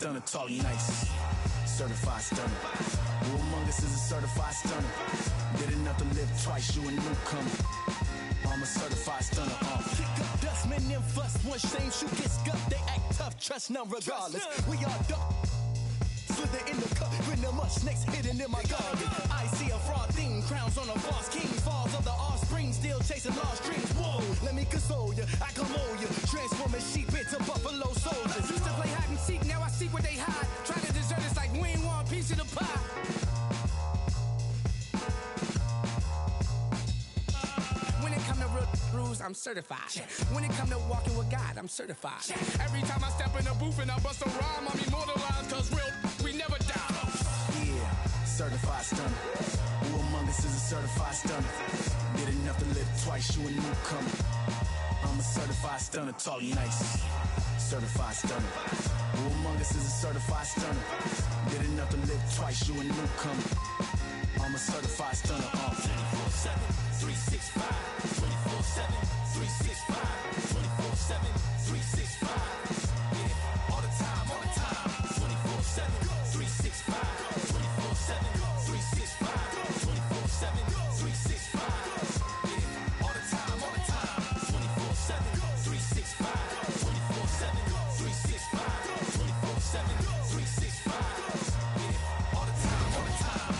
stunner, talk nice. Certified stunner. Who among us is a certified stunner? Did enough to live twice, you a newcomer. I'm a certified stunner. Kick up dust, men them fuss. One shame, shoot, get scuffed. They act tough, trust none regardless. We are duck. Slither in the cup, with the much snakes hidden in my garden. I see a fraud thing, crowns on a false king. Falls of the offspring, still chasing lost dreams. Whoa, let me console you, I come on you. Transforming sheep into buffalo soldiers. Used to play hide and seek, now I seek where they hide. Try to desert us like we ain't want a piece of the pie. When it come to real rules, I'm certified. When it come to walking with God, I'm certified. Every time I step in the booth and I bust a rhyme, I'm immortalized, cause real we never die. Yeah, certified stunner. Who among us is a certified stunner? Did enough to live twice, you a newcomer. I'm a certified stunner, talk nice. Certified stunner. Who among us is a certified stunner? Did enough to live twice, you a newcomer. I'm a certified stunner. 24/7, 365. 24/7, 365. 24/7, 365. Yeah, all the time, all the time. 24/7, 365. 24/7, 365. 24/7, 365. Yeah, all the time, all the time. 24/7, 365. 24/7, 365. 24/7, 365. Yeah, all the time, all the time.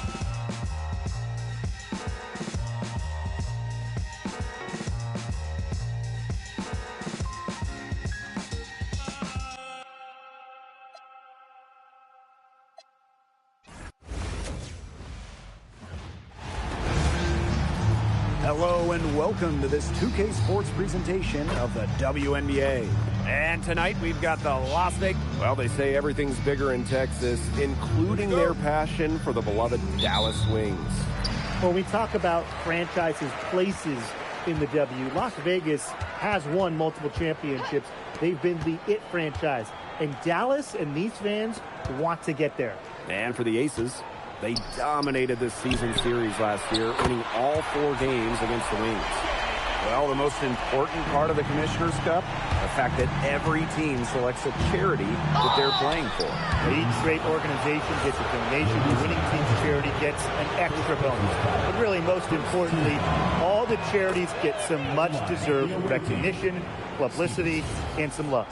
Hello and welcome to this 2K Sports presentation of the WNBA. And tonight we've got the Las Vegas. Well, they say everything's bigger in Texas, including their passion for the beloved Dallas Wings. When we talk about franchises' places in the W, Las Vegas has won multiple championships. They've been the it franchise. And Dallas and these fans want to get there. And for the Aces, they dominated this season series last year, winning all 4 games against the Wings. Well, the most important part of the Commissioner's Cup, the fact that every team selects a charity that they're playing for. Each great organization gets a donation. The winning team's charity gets an extra bonus. But really, most importantly, all the charities get some much-deserved recognition, publicity, and some love.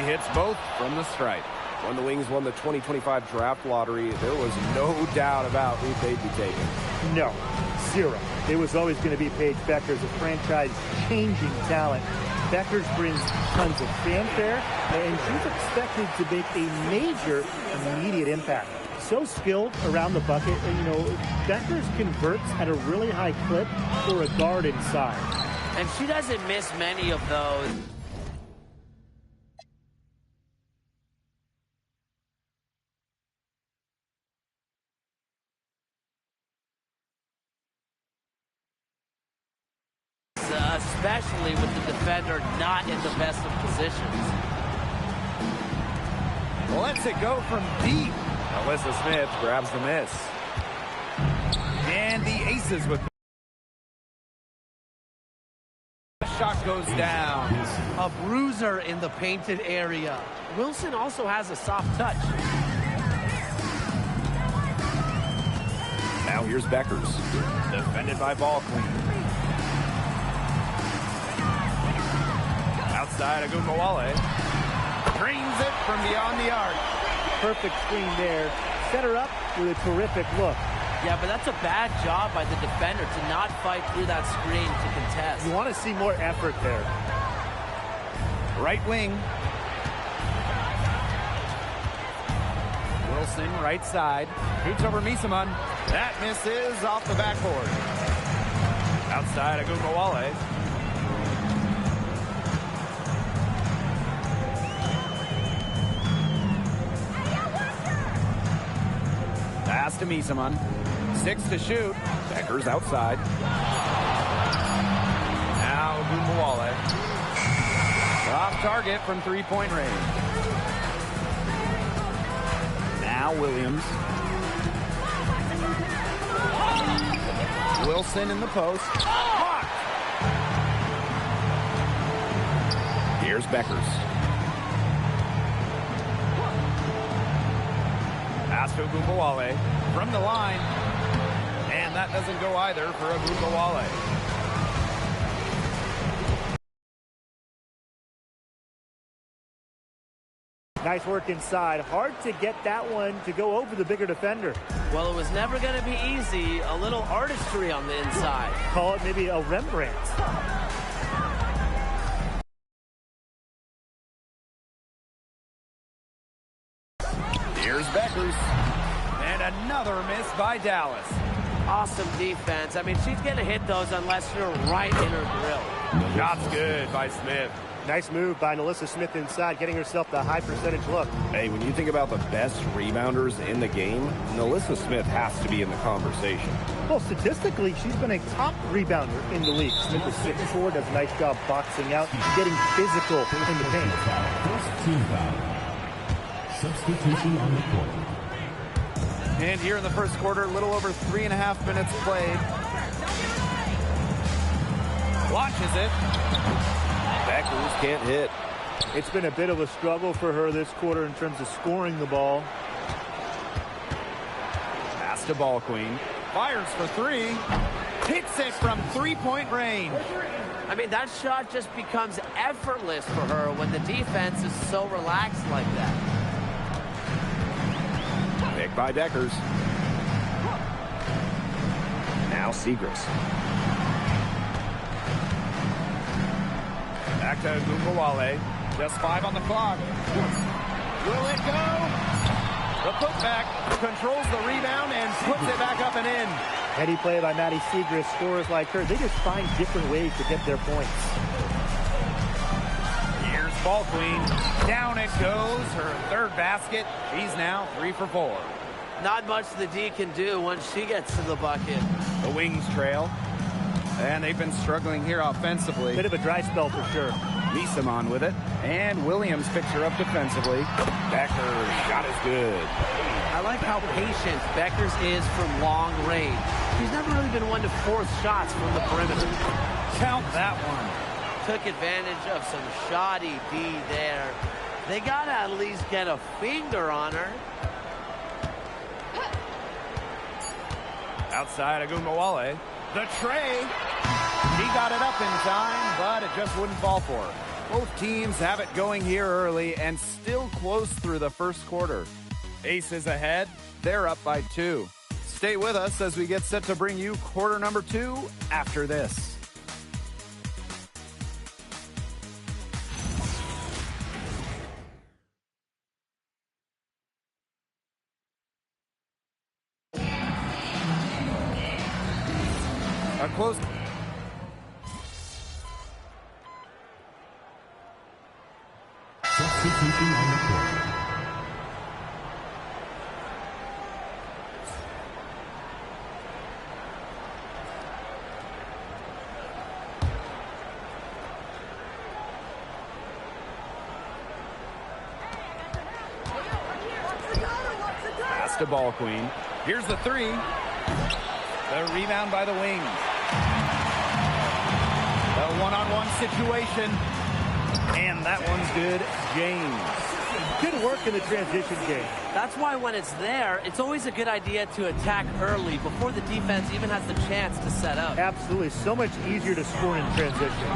Hits both from the stripe. When the Wings won the 2025 draft lottery, there was no doubt about who they'd be taking. No, zero. It was always going to be Paige Bueckers, a franchise-changing talent. Bueckers brings tons of fanfare, and she's expected to make a major immediate impact. So skilled around the bucket, and Bueckers converts at a really high clip for a guard inside. And she doesn't miss many of those. Especially with the defender not in the best of positions. Lets it go from deep. Alyssa Smith grabs the miss. And the Aces with the shot goes down. A bruiser in the painted area. Wilson also has a soft touch. Now here's Bueckers. Defended by Ball Queen. Outside, Agunbowale screens it from beyond the arc. Perfect screen there. Set her up with a terrific look. Yeah, but that's a bad job by the defender to not fight through that screen to contest. You want to see more effort there. Right wing. Wilson, right side. Shoots over Misaman. That misses off the backboard. Outside, Agunbowale. Pass to Misaman. 6 to shoot. Bueckers outside. Now Agunbowale. Off target from three-point range. Now Williams. Wilson in the post. Blocked. Beckers. Pass to Ogunbowale from the line. And that doesn't go either for Ogunbowale. Nice work inside. Hard to get that one to go over the bigger defender. Well, it was never going to be easy. A little artistry on the inside. Call it maybe a Rembrandt. Here's Beckers. And another miss by Dallas. Awesome defense. I mean, she's going to hit those unless you're right in her grill. Shot's good by Smith. Nice move by NaLyssa Smith inside, getting herself the high percentage look. Hey, when you think about the best rebounders in the game, NaLyssa Smith has to be in the conversation. Well, statistically, she's been a top rebounder in the league. Smith is 6'4", does a nice job boxing out, getting physical in the paint. First team foul. Substitution on the court. And here in the first quarter, a little over 3.5 minutes played. Launches it. Beckers can't hit. It's been a bit of a struggle for her this quarter in terms of scoring the ball. Pass to Ball Queen. Fires for three. Hits it from three-point range. I mean, that shot just becomes effortless for her when the defense is so relaxed like that. Picked by Deckers. Now Siegrist. Back to Ogunbowale. Just 5 on the clock. Will it go? The putback controls the rebound and puts it back up and in. Heady play by Maddie Siegrist. Scorers like her, they just find different ways to get their points. Here's Ball Queen. Down it goes. Her third basket. She's now 3 for 4. Not much the D can do once she gets to the bucket. The Wings trail. And they've been struggling here offensively. Bit of a dry spell for sure. Misamon with it. And Williams picks her up defensively. Becker's shot is good. I like how patient Beckers is from long range. She's never really been one to force shots from the perimeter. Count that one. Took advantage of some shoddy D there. They got to at least get a finger on her. Outside Ogunbowale. The tray. He got it up in time, but it just wouldn't fall for her. Both teams have it going here early and still close through the first quarter. Aces ahead. They're up by 2. Stay with us as we get set to bring you quarter number 2 after this. A close. Substitution on the court. Pass to Ball Queen. Here's the 3. The rebound by the Wings. The one-on-one situation. And that one's good. James. Good work in the transition game. That's why when it's there, it's always a good idea to attack early before the defense even has the chance to set up. Absolutely. So much easier to score in transition.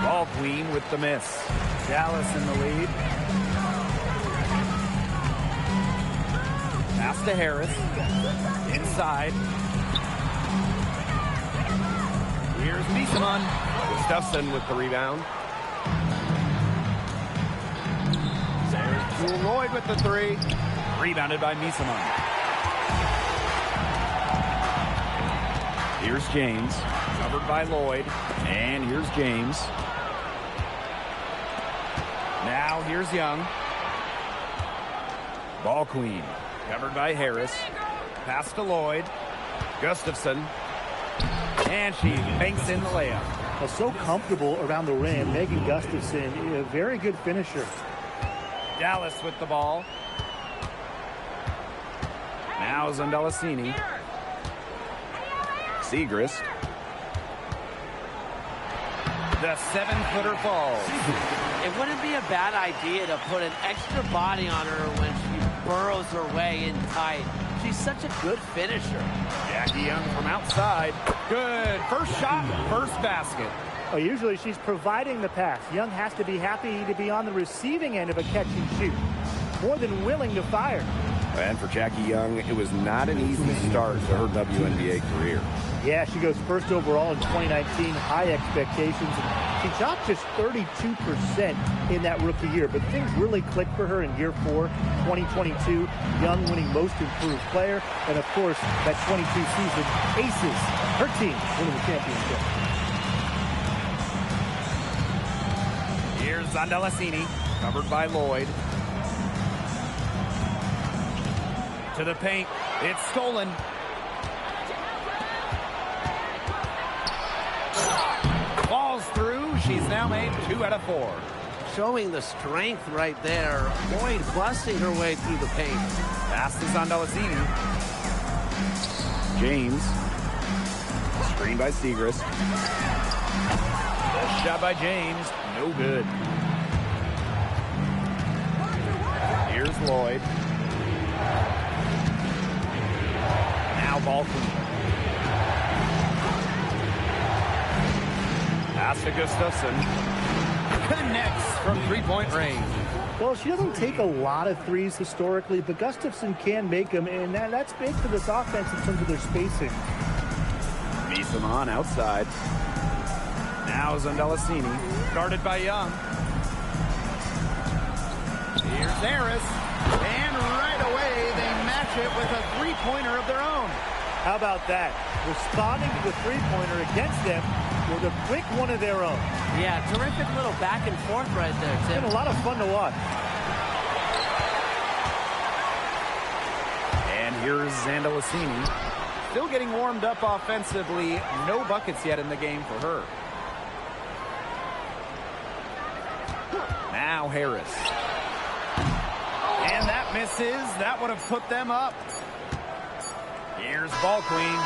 Ball Queen with the miss. Dallas in the lead. Pass to Harris. Inside. Here's Misamon. Gustafson with the rebound. There's Lloyd with the 3. Rebounded by Misamon. Here's James. Covered by Lloyd. And here's James. Now here's Young. Ball Queen. Covered by Harris. Pass to Lloyd. Gustafson. And she banks in the layup. Well, so comfortable around the rim. Megan Gustafson, a very good finisher. Dallas with the ball. Now Zondelacini. Siegrist. The 7-footer falls. It wouldn't be a bad idea to put an extra body on her when she burrows her way in tight. She's such a good finisher. Jackie Young from outside. Good. First shot, first basket. Well, usually she's providing the pass. Young has to be happy to be on the receiving end of a catch and shoot. More than willing to fire. And for Jackie Young, it was not an easy start to her WNBA career. Yeah, she goes first overall in 2019, high expectations. She shot just 32% in that rookie year, but things really clicked for her in year 4, 2022. Young winning most improved player, and of course, that 22 season, Aces, her team winning the championship. Here's Zondelasini, covered by Lloyd. To the paint. It's stolen. Falls through. She's now made 2 out of 4. Showing the strength right there. Lloyd busting her way through the paint. Pass to Zondelasini. James. Screen by Siegrist. The shot by James. No good. Here's Lloyd. Now ball clean. Pass to Gustafson. Connects from three-point range. Well, she doesn't take a lot of threes historically, but Gustafson can make them, and that's big for this offense in terms of their spacing. Misamon outside. Now Zondelasini, guarded by Young. Here's Harris, and right away they match it with a three-pointer of their own. How about that? Responding to the three-pointer against them with a quick one of their own. Yeah, terrific little back and forth right there, Tim. It's been a lot of fun to watch. And here's Zondelasini, still getting warmed up offensively. No buckets yet in the game for her. Now Harris. And that misses. That would have put them up. Here's ball queen.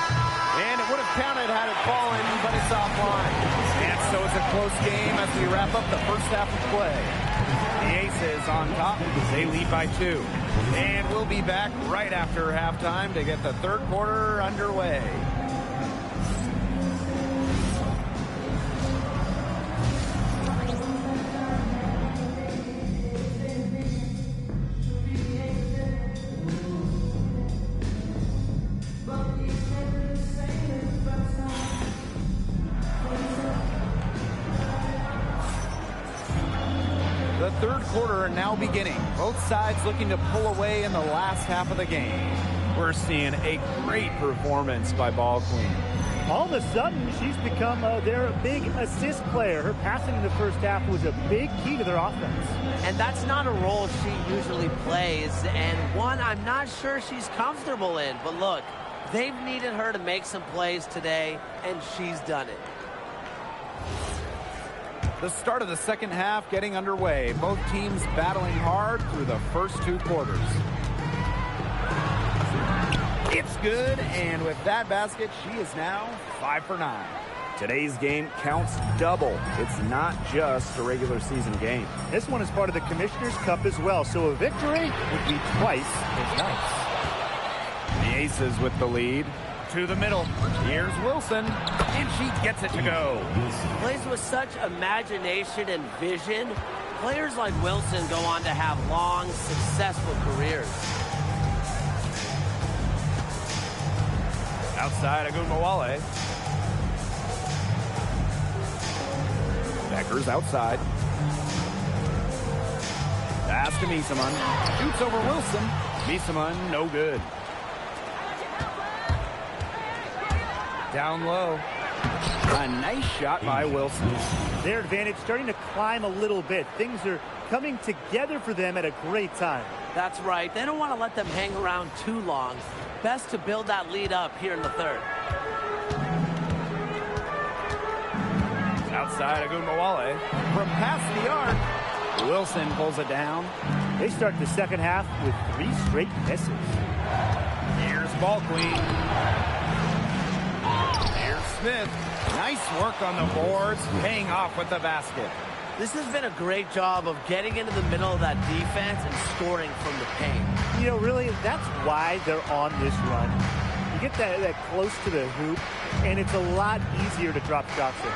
And it would have counted had it fallen, but it's offline. And so it's a close game as we wrap up the first half of play. The Aces on top. They lead by 2. And we'll be back right after halftime to get the third quarter underway. The third quarter now beginning. Both sides looking to pull away in the last half of the game. We're seeing a great performance by Ball Queen. All of a sudden, she's become their big assist player. Her passing in the first half was a big key to their offense. And that's not a role she usually plays, and one I'm not sure she's comfortable in. But look, they've needed her to make some plays today, and she's done it. The start of the second half getting underway. Both teams battling hard through the first 2 quarters. It's good, and with that basket, she is now 5 for 9. Today's game counts double. It's not just a regular season game. This one is part of the Commissioner's Cup as well, so a victory would be twice as nice. The Aces with the lead. To the middle. Here's Wilson, and she gets it to go. Plays with such imagination and vision. Players like Wilson go on to have long, successful careers. Outside, Agunmawale. Becker's outside. Pass to Misamon. Shoots over Wilson. Misamon, no good. Down low. A nice shot by Wilson. Their advantage starting to climb a little bit. Things are coming together for them at a great time. That's right. They don't want to let them hang around too long. Best to build that lead up here in the third. Outside, Agunmawale. From past the arc, Wilson pulls it down. They start the second half with 3 straight misses. Here's Ball Queen. Here's Smith. Nice work on the boards, paying off with the basket. This has been a great job of getting into the middle of that defense and scoring from the paint. You know, really, that's why they're on this run. You get that close to the hoop, and it's a lot easier to drop shots in.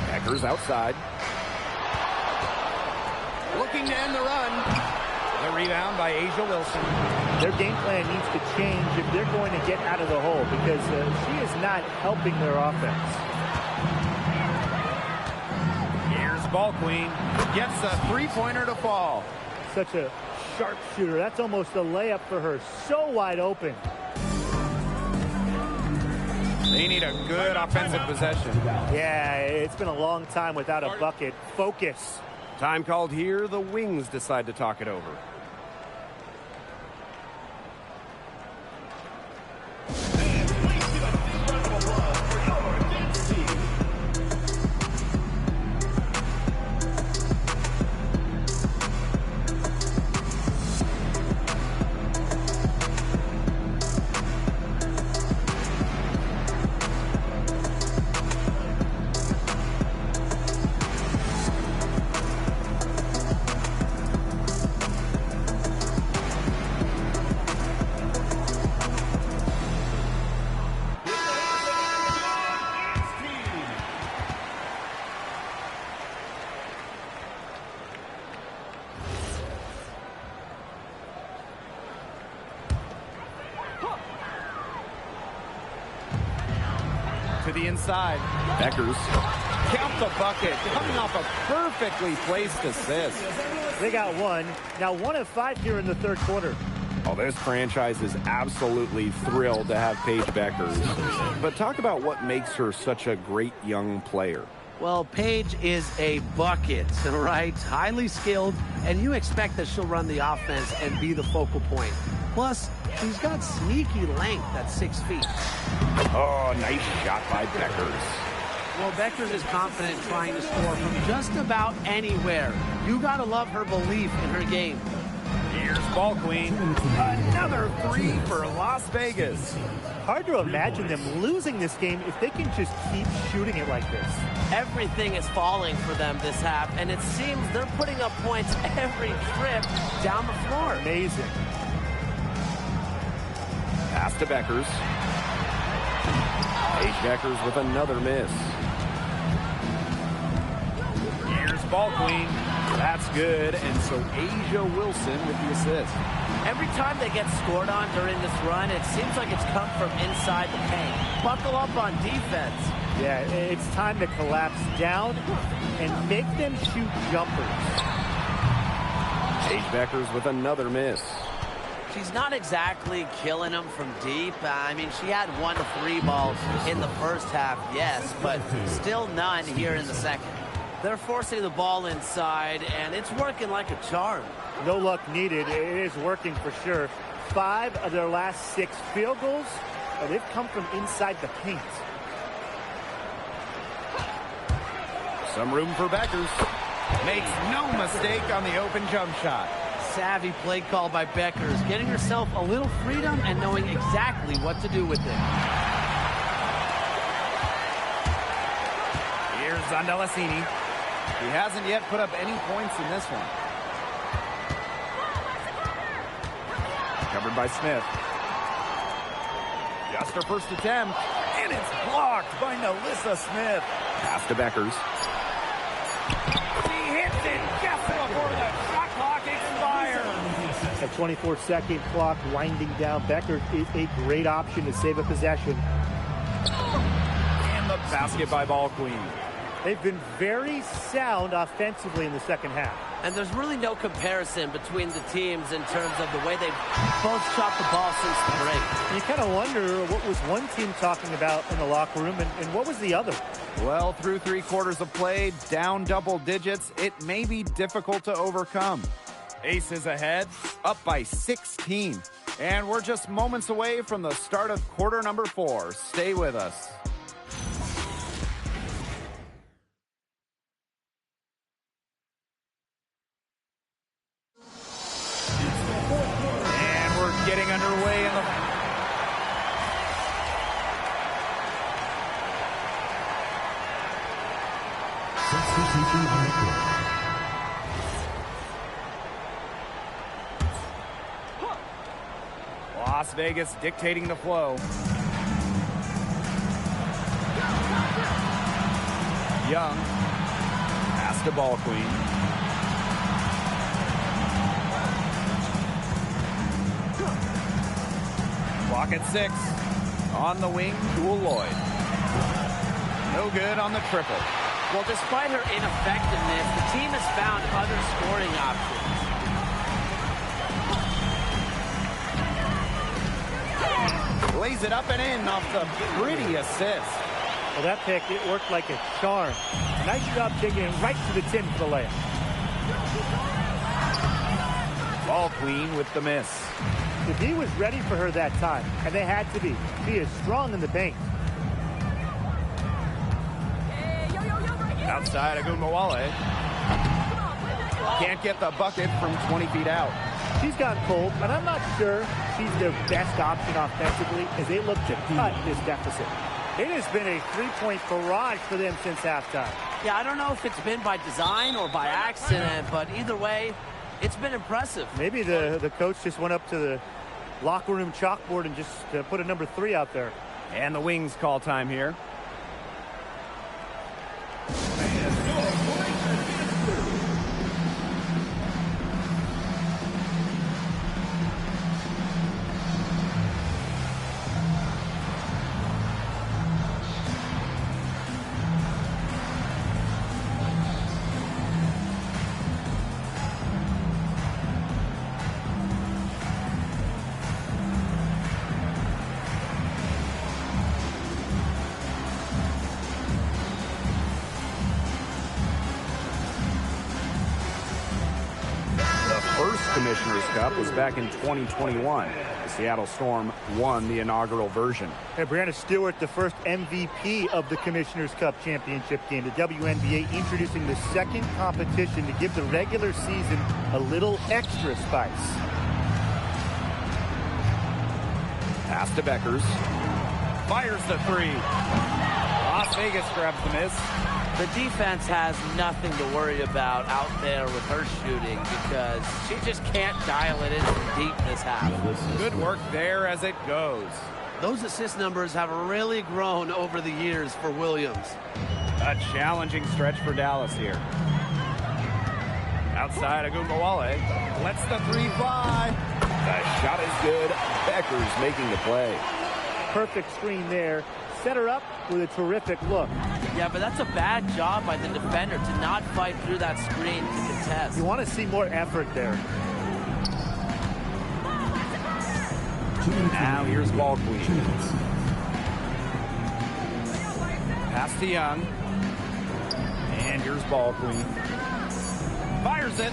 Beckers outside. Looking to end the run. The rebound by A'ja Wilson. Their game plan needs to change if they're going to get out of the hole because she is not helping their offense. Here's Ball Queen. Gets a three-pointer to fall. Such a sharp shooter. That's almost a layup for her. So wide open. They need a good offensive possession. Yeah, it's been a long time without a bucket. Focus. Time called here. The Wings decide to talk it over. To the inside. Beckers. Count the bucket. Coming off a perfectly placed assist. They got one. Now 1 of 5 here in the third quarter. Oh, this franchise is absolutely thrilled to have Paige Beckers. But talk about what makes her such a great young player. Well, Paige is a bucket, right? Highly skilled, and you expect that she'll run the offense and be the focal point. Plus, she's got sneaky length at 6 feet. Oh, nice shot by Beckers. Well, Beckers is confident trying to score from just about anywhere. You gotta love her belief in her game. Here's Ball Queen. Another three for Las Vegas. Hard to imagine them losing this game if they can just keep shooting it like this. Everything is falling for them this half, and it seems they're putting up points every trip down the floor. Amazing. Pass to Beckers. Paige Beckers with another miss. Here's Ball Queen. That's good, and so A'ja Wilson with the assist. Every time they get scored on during this run, it seems like it's come from inside the paint. Buckle up on defense. Yeah, it's time to collapse down and make them shoot jumpers. Paige Beckers with another miss. She's not exactly killing them from deep. I mean, she had 1 3 balls in the first half, yes, but still none here in the second. They're forcing the ball inside, and it's working like a charm. No luck needed. It is working for sure. 5 of their last 6 field goals, they've come from inside the paint. Some room for Beckers. Makes no mistake on the open jump shot. Savvy play call by Beckers, getting herself a little freedom and knowing exactly what to do with it. Here's Zondelasini. He hasn't yet put up any points in this one. Covered by Smith. Just her first attempt, and it's blocked by Nalissa Smith. Pass to Beckers. She hits it just before the shot clock expires. A 24-second clock winding down. Beckers is a great option to save a possession. And the basket by Ball Queen. They've been very sound offensively in the second half. And there's really no comparison between the teams in terms of the way they've both shot the ball since the break. You kind of wonder what was one team talking about in the locker room and what was the other? Well, through 3 quarters of play, down double digits, it may be difficult to overcome. Aces ahead, up by 16. And we're just moments away from the start of quarter number 4. Stay with us. And we're getting underway in the... Substitution on the court. Las Vegas dictating the flow. Young. Pass to Ball Queen. Clock at 6. On the wing, Jewel Lloyd. No good on the triple. Well, despite her ineffectiveness, the team has found other scoring options. Lays it up and in off the pretty assist. Well, that pick, it worked like a charm. Nice job taking it right to the tin for the layup. Ball Queen with the miss. The D was ready for her that time, and they had to be. She is strong in the paint. Outside, Agunmawale. Can't get the bucket from 20 feet out. She's gotten cold, and I'm not sure she's their best option offensively as they look to cut this deficit. It has been a three-point barrage for them since halftime. Yeah, I don't know if it's been by design or by accident, but either way, it's been impressive. Maybe the coach just went up to the locker room chalkboard and just put a number 3 out there. And the Wings call time here. Commissioner's Cup was back in 2021. The Seattle Storm won the inaugural version. Hey, Brianna Stewart, the first MVP of the Commissioner's Cup championship game. The WNBA introducing the second competition to give the regular season a little extra spice. Pass to Beckers. Fires the 3. Las Vegas grabs the miss. The defense has nothing to worry about out there with her shooting because she just can't dial it in from deep this half. Good work there as it goes. Those assist numbers have really grown over the years for Williams. A challenging stretch for Dallas here. Outside, Agunmawale lets the 3 fly. The shot is good. Beckers making the play. Perfect screen there. Set her up with a terrific look. Yeah, but that's a bad job by the defender to not fight through that screen to contest. You want to see more effort there. Now here's Ball Queen. Pass to Young. And here's Ball Queen. Fires it.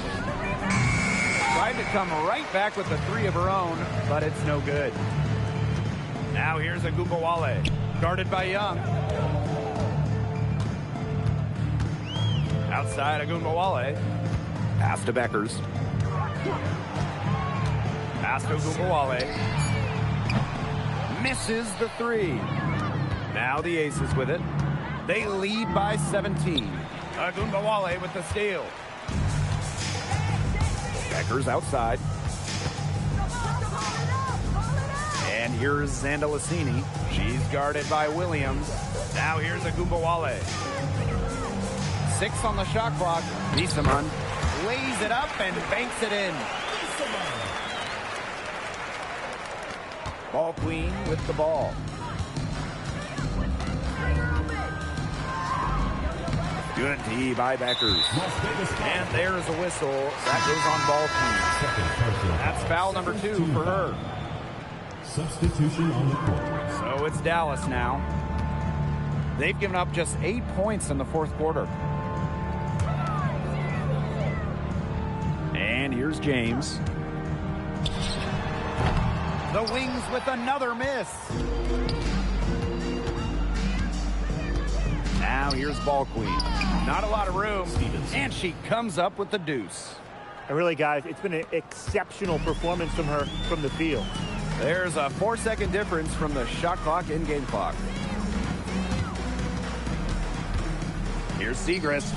Tried to come right back with the 3 of her own, but it's no good. Now here's Agunmawale. Guarded by Young. Outside, Agunmawale. Pass to Beckers. Pass to Agunmawale. Misses the 3. Now the Aces with it. They lead by 17. Agunmawale with the steal. Beckers outside. And here's Zandalicini. She's guarded by Williams. Now here's Agunmawale. 6 on the shot clock. Nisaman lays it up and banks it in. Ball Queen with the ball. Good D by Beckers. And there's a whistle. That goes on Ball Queen. That's foul number 2 for her. Substitution on the court. So it's Dallas now. They've given up just 8 points in the fourth quarter. And here's James. The Wings with another miss. Now here's Ball Queen. Not a lot of room. And she comes up with the deuce. And really, guys, it's been an exceptional performance from her from the field. There's a 4-second difference from the shot clock in game clock. Here's Segrist.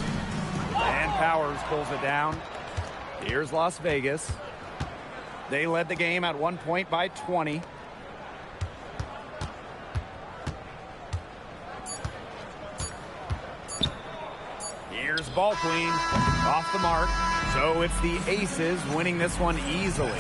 And Powers pulls it down. Here's Las Vegas. They led the game at one point by 20. Here's Ball Queen off the mark. So it's the Aces winning this one easily.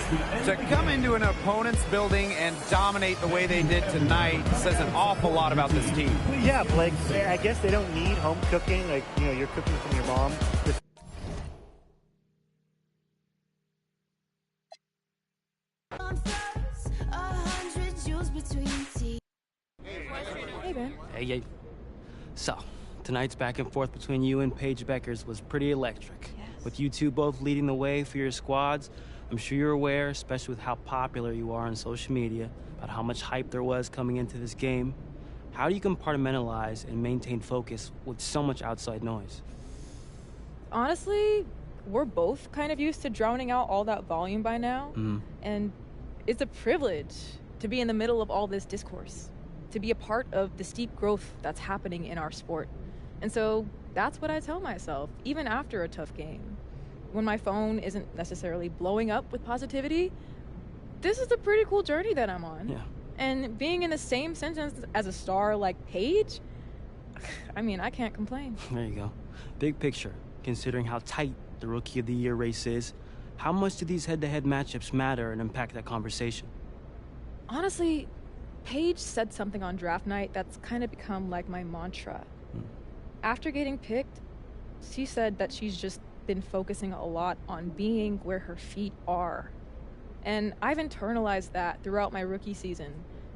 To come into an opponent's building and dominate the way they did tonight says an awful lot about this team. Yeah, Blake, I guess they don't need home cooking, like, you know, you're cooking from your mom. Just Hey, Ben. Hey. So, tonight's back and forth between you and Paige Beckers was pretty electric. Yes. With you two both leading the way for your squads, I'm sure you're aware, especially with how popular you are on social media, about how much hype there was coming into this game. How do you compartmentalize and maintain focus with so much outside noise? Honestly, we're both kind of used to drowning out all that volume by now. And it's a privilege to be in the middle of all this discourse, to be a part of the steep growth that's happening in our sport. And so that's what I tell myself, even after a tough game. When my phone isn't necessarily blowing up with positivity, this is a pretty cool journey that I'm on. Yeah. And being in the same sentence as a star like Paige, I mean, I can't complain. There you go. Big picture, considering how tight the Rookie of the Year race is, how much do these head-to-head matchups matter and impact that conversation? Honestly, Paige said something on draft night that's kind of become like my mantra. After getting picked, she said that she's just been focusing a lot on being where her feet are. And I've internalized that throughout my rookie season.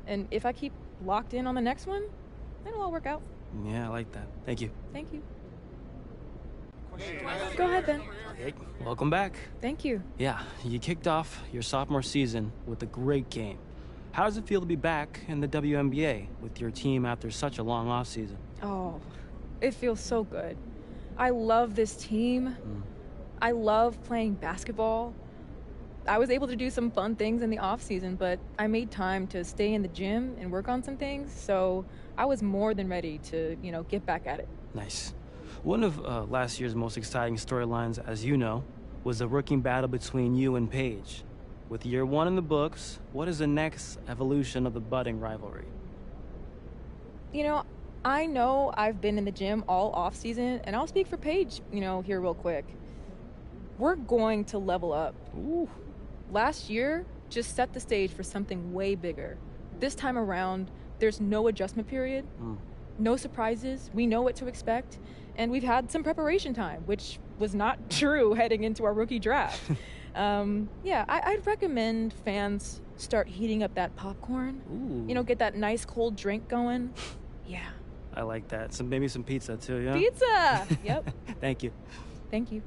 And if I keep locked in on the next one, it'll all work out. Yeah, I like that. Thank you. Thank you. Go ahead, Ben. Hey, welcome back. Thank you. Yeah, you kicked off your sophomore season with a great game. How does it feel to be back in the WNBA with your team after such a long offseason? Oh, it feels so good. I love this team. I love playing basketball. I was able to do some fun things in the off season, but I made time to stay in the gym and work on some things, so I was more than ready to, get back at it. Nice. One of last year's most exciting storylines, as you know, was the rookie battle between you and Paige. With year one in the books, what is the next evolution of the budding rivalry? I know I've been in the gym all off season, and I'll speak for Paige, here real quick. We're going to level up. Ooh. Last year just set the stage for something way bigger. This time around, there's no adjustment period, no surprises, we know what to expect, and we've had some preparation time, which was not true heading into our rookie draft. I'd recommend fans start heating up that popcorn. Ooh. Get that nice cold drink going. Yeah. I like that. Maybe some pizza too, yeah? Pizza! Yep. Thank you. Thank you.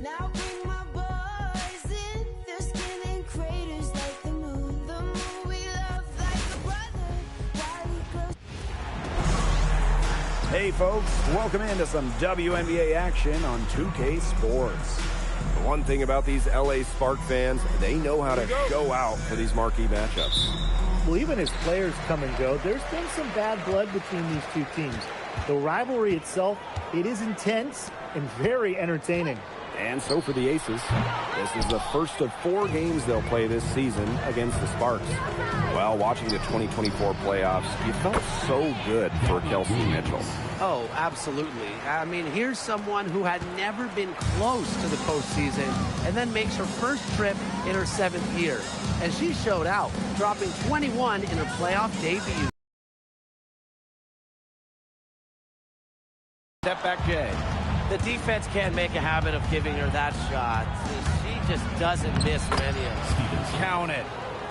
Now bring my boys in, they're skinning craters like the moon we love like a brother, while he glows. Hey folks, welcome into some WNBA action on 2K Sports. The one thing about these LA Spark fans, they know how to show out for these marquee matchups. Well, even as players come and go, there's been some bad blood between these two teams. The rivalry itself, it is intense and very entertaining. And so for the Aces, this is the first of 4 games they'll play this season against the Sparks. Well, watching the 2024 playoffs, you felt so good for Kelsey Mitchell. Oh, absolutely. I mean, here's someone who had never been close to the postseason and then makes her first trip in her 7th year. And she showed out, dropping 21 in her playoff debut. Step back, Jay. The defense can't make a habit of giving her that shot. She just doesn't miss many of them. Count it.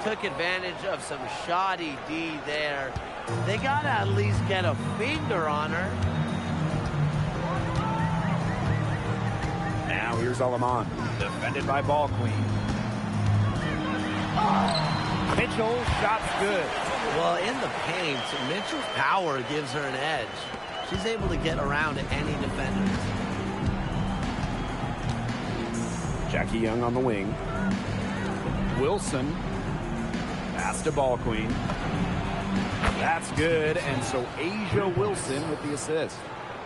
Took advantage of some shoddy D there. They got to at least get a finger on her. Now here's Alaman. Defended by Ball Queen. Mitchell, shot's good. Well, in the paint, Mitchell's power gives her an edge. She's able to get around any defender. Jackie Young on the wing. Wilson. Pass to Ball Queen. That's good, and so Asia Wilson with the assist.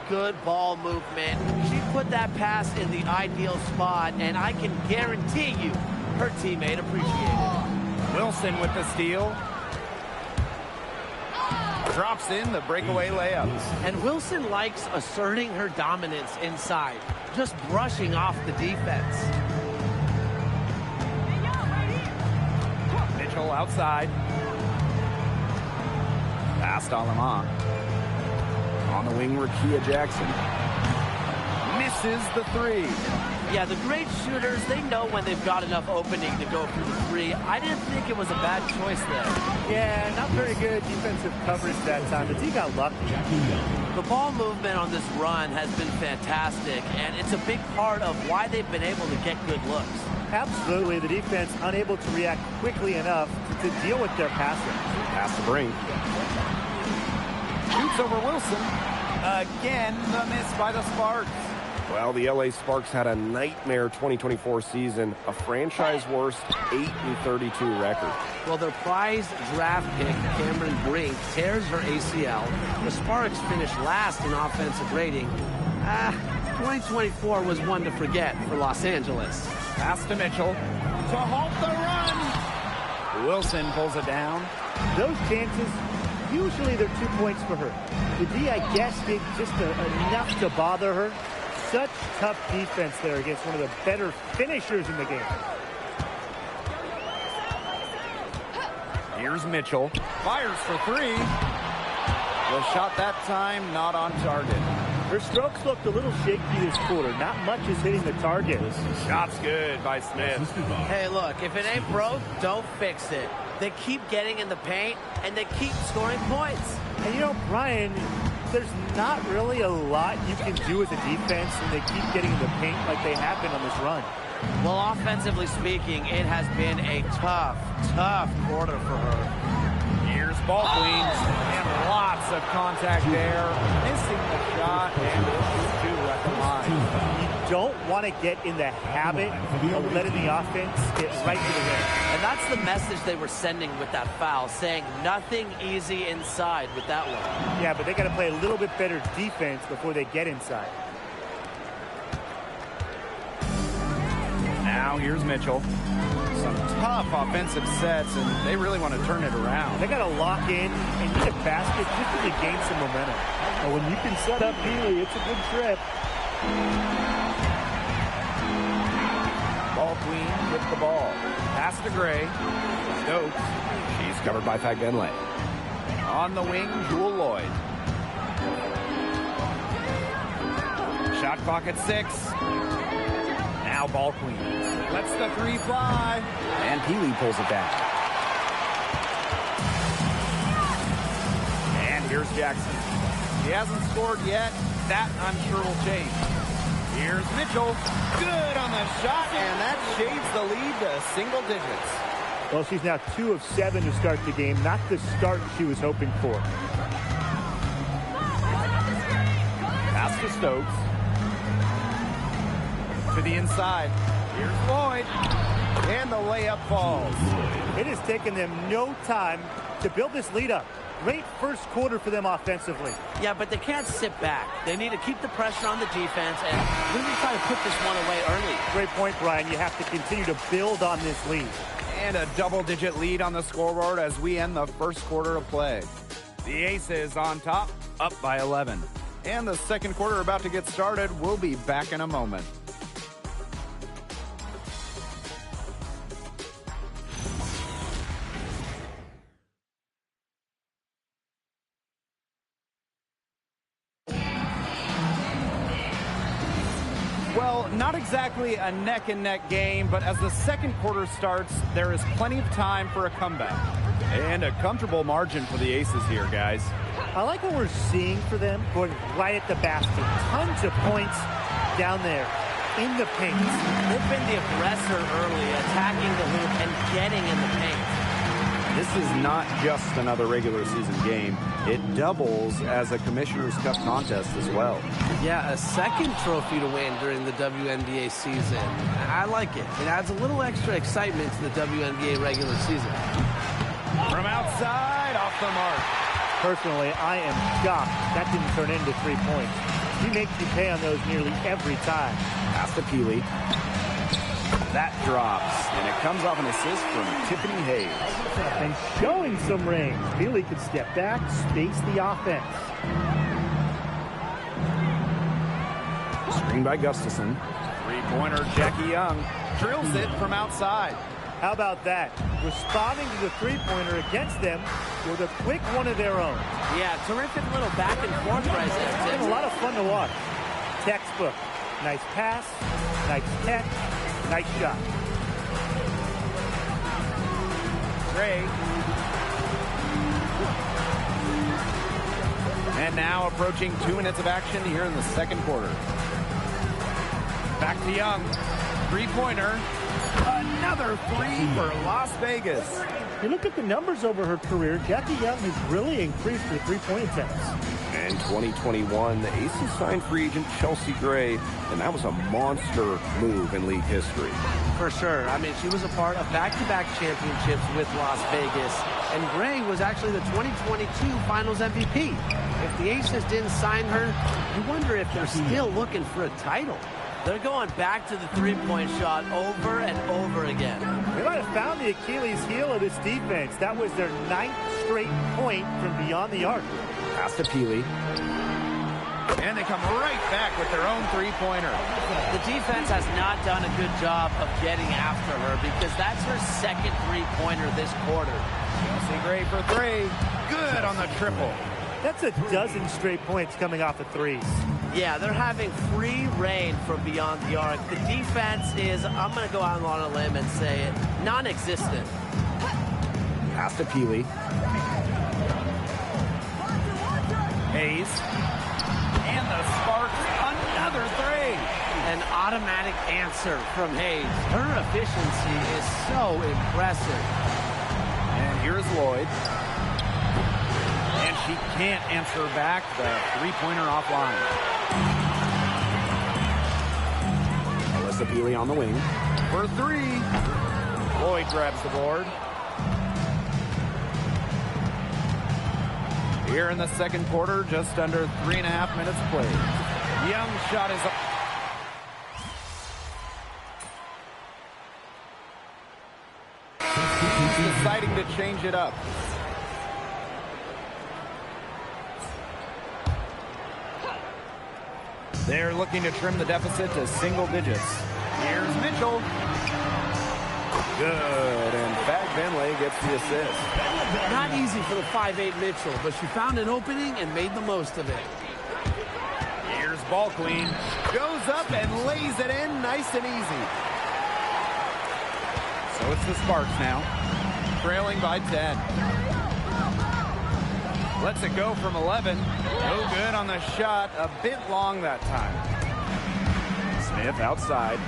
Good ball movement. She put that pass in the ideal spot, and I can guarantee you her teammate appreciated it. Wilson with the steal. Drops in the breakaway layup. And Wilson likes asserting her dominance inside, just brushing off the defense. Mitchell outside. Past Alama. On the wing, Rakia Jackson. Misses the three. Yeah, the great shooters, they know when they've got enough opening to go for the three. I didn't think it was a bad choice there. Yeah, not very good defensive coverage that time. The D got lucky. The ball movement on this run has been fantastic, and it's a big part of why they've been able to get good looks. Absolutely. The defense unable to react quickly enough to deal with their passing. Pass to Brink. Shoots over Wilson. Again, the miss by the Sparks. Well, the LA Sparks had a nightmare 2024 season, a franchise-worst 8-32 record. Well, their prize draft pick, Cameron Brink, tears her ACL. The Sparks finished last in offensive rating. 2024 was one to forget for Los Angeles. Pass to Mitchell to halt the run. Wilson pulls it down. Those chances, usually they're 2 points for her. The D, I guess, did just enough to bother her. Such tough defense there against one of the better finishers in the game. Here's Mitchell. Fires for three. The shot that time not on target. Her strokes looked a little shaky this quarter. Not much is hitting the target. Shot's good by Smith. Hey, look, if it ain't broke, don't fix it. They keep getting in the paint, and they keep scoring points. And you know, Brian, there's not really a lot you can do as a defense when they keep getting in the paint like they have been on this run. Well, offensively speaking, it has been a tough quarter for her. Here's ball queens, and lots of contact there. Missing the shot, and two at the line. You don't want to get in the habit of letting the offense get right to the rim. And that's the message they were sending with that foul, saying nothing easy inside with that one. Yeah, but they got to play a little bit better defense before they get inside. Now here's Mitchell. Some tough offensive sets, and they really want to turn it around. They got to lock in and need a basket just to gain some momentum. And when you can set up Healy, it's a good trip. Ball queen with the ball. Pass to Gray. Stokes. She's covered by Fagbenle. On the wing, Jewel Lloyd. Shot clock at 6. Now ball queen. Lets the three fly. And Healy pulls it back. And here's Jackson. He hasn't scored yet. That, I'm sure, will change. Here's Mitchell. Good on the shot, and that shades the lead to single digits. Well, she's now 2 of 7 to start the game. Not the start she was hoping for. Pass to Stokes. To the inside. Here's Lloyd. And the layup falls. It has taken them no time to build this lead up. Great first quarter for them offensively. Yeah, but they can't sit back. They need to keep the pressure on the defense and really try to put this one away early. Great point, Brian. You have to continue to build on this lead. And a double-digit lead on the scoreboard as we end the first quarter of play. The Aces on top, up by 11. And the second quarter about to get started. We'll be back in a moment. Well, not exactly a neck-and-neck game, but as the second quarter starts, there is plenty of time for a comeback. And a comfortable margin for the Aces here, guys. I like what we're seeing for them, going right at the basket. Tons of points down there in the paint. They've been the aggressor early, attacking the hoop and getting in the paint. This is not just another regular season game. It doubles as a Commissioner's Cup contest as well. Yeah, a second trophy to win during the WNBA season. I like it. It adds a little extra excitement to the WNBA regular season. From outside, off the mark. Personally, I am shocked that didn't turn into 3 points. He makes you pay on those nearly every time. Pass to Peely. That drops, and it comes off an assist from Tiffany Hayes. And showing some range. Peely could step back, space the offense. Screen by Gustafson. Three-pointer Jackie Young drills it from outside. How about that? Responding to the three-pointer against them with a quick one of their own. Yeah, terrific little back and forth right there. It's been a lot of fun to watch. Textbook. Nice pass, nice catch, nice shot. Gray. And now approaching 2 minutes of action here in the second quarter. Back to Young. Three-pointer. Another three for Las Vegas. You look at the numbers over her career, Jackie Young has really increased her three-point attempts. In 2021, the Aces signed free agent Chelsea Gray, and that was a monster move in league history. For sure. I mean, she was a part of back-to-back championships with Las Vegas, and Gray was actually the 2022 Finals MVP. If the Aces didn't sign her, you wonder if they're still looking for a title. They're going back to the three-point shot over and over again. They might have found the Achilles heel of this defense. That was their 9th straight point from beyond the arc. Pass to Peely. And they come right back with their own three-pointer. The defense has not done a good job of getting after her because that's her second three-pointer this quarter. Chelsea Gray for three. Good on the triple. That's a dozen straight points coming off of threes. Yeah, they're having free reign from beyond the arc. The defense is, I'm going to go out on a limb and say it, non-existent. Pass to Peely. Hayes. And the Sparks, another three. An automatic answer from Hayes. Her efficiency is so impressive. And here's Lloyd. And she can't answer back the three-pointer offline. Alyssa Peely on the wing. For three. Lloyd grabs the board. Here in the second quarter, just under 3.5 minutes played. Young shot is up. He's deciding to change it up. They're looking to trim the deficit to single digits. Here's Mitchell. Good, and Fag Benley gets the assist. Not easy for the 5'8 Mitchell, but she found an opening and made the most of it. Here's Ball Queen. Goes up and lays it in nice and easy. So it's the Sparks now, trailing by 10. Lets it go from 11. No good on the shot. A bit long that time. Smith outside.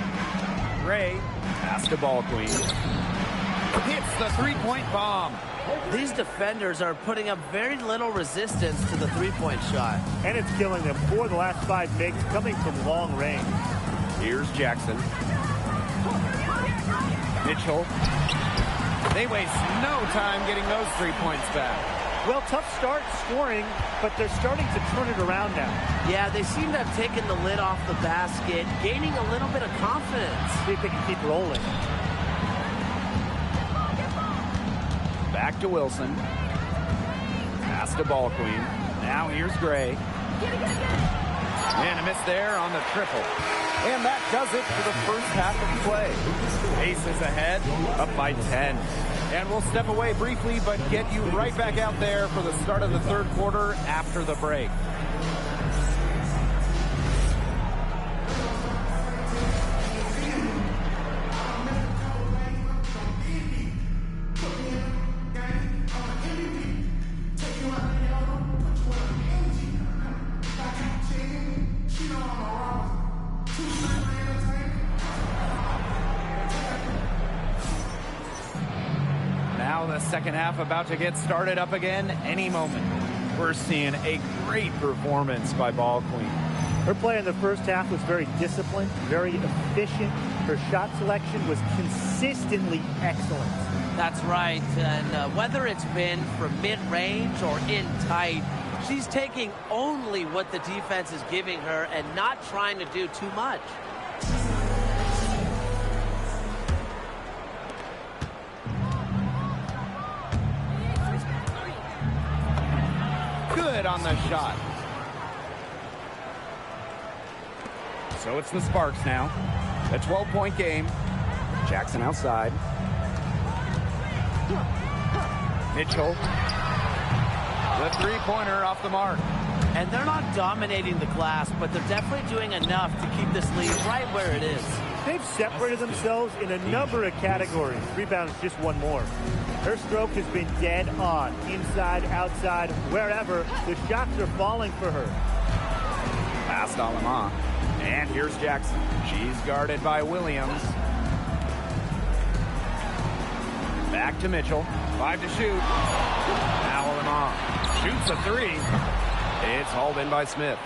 Gray pass to Ball Queen. Hits the three-point bomb. These defenders are putting up very little resistance to the three-point shot. And it's killing them. 4 of the last 5 makes coming from long range. Here's Jackson. Mitchell. They waste no time getting those 3 points back. Well, tough start scoring, but they're starting to turn it around now. Yeah, they seem to have taken the lid off the basket, gaining a little bit of confidence. See if they can keep rolling. Back to Wilson. Pass to Ball Queen. Now here's Gray. And a miss there on the triple. And that does it for the first half of play. Aces ahead, up by 10. And we'll step away briefly, but get you right back out there for the start of the third quarter after the break. Second half about to get started up again any moment. We're seeing a great performance by Ball Queen. Her play in the first half was very disciplined, very efficient. Her shot selection was consistently excellent. That's right, and whether it's been from mid-range or in tight, she's taking only what the defense is giving her and not trying to do too much. Good on the shot. So it's the Sparks now. A 12-point game. Jackson outside. Mitchell. The three-pointer off the mark. And they're not dominating the glass, but they're definitely doing enough to keep this lead right where it is. They've separated themselves in a number of categories. Rebounds just one more. Her stroke has been dead on. Inside, outside, wherever. The shots are falling for her. Past Alama. And here's Jackson. She's guarded by Williams. Back to Mitchell. 5 to shoot. Now Alama shoots a three. It's hauled in by Smith.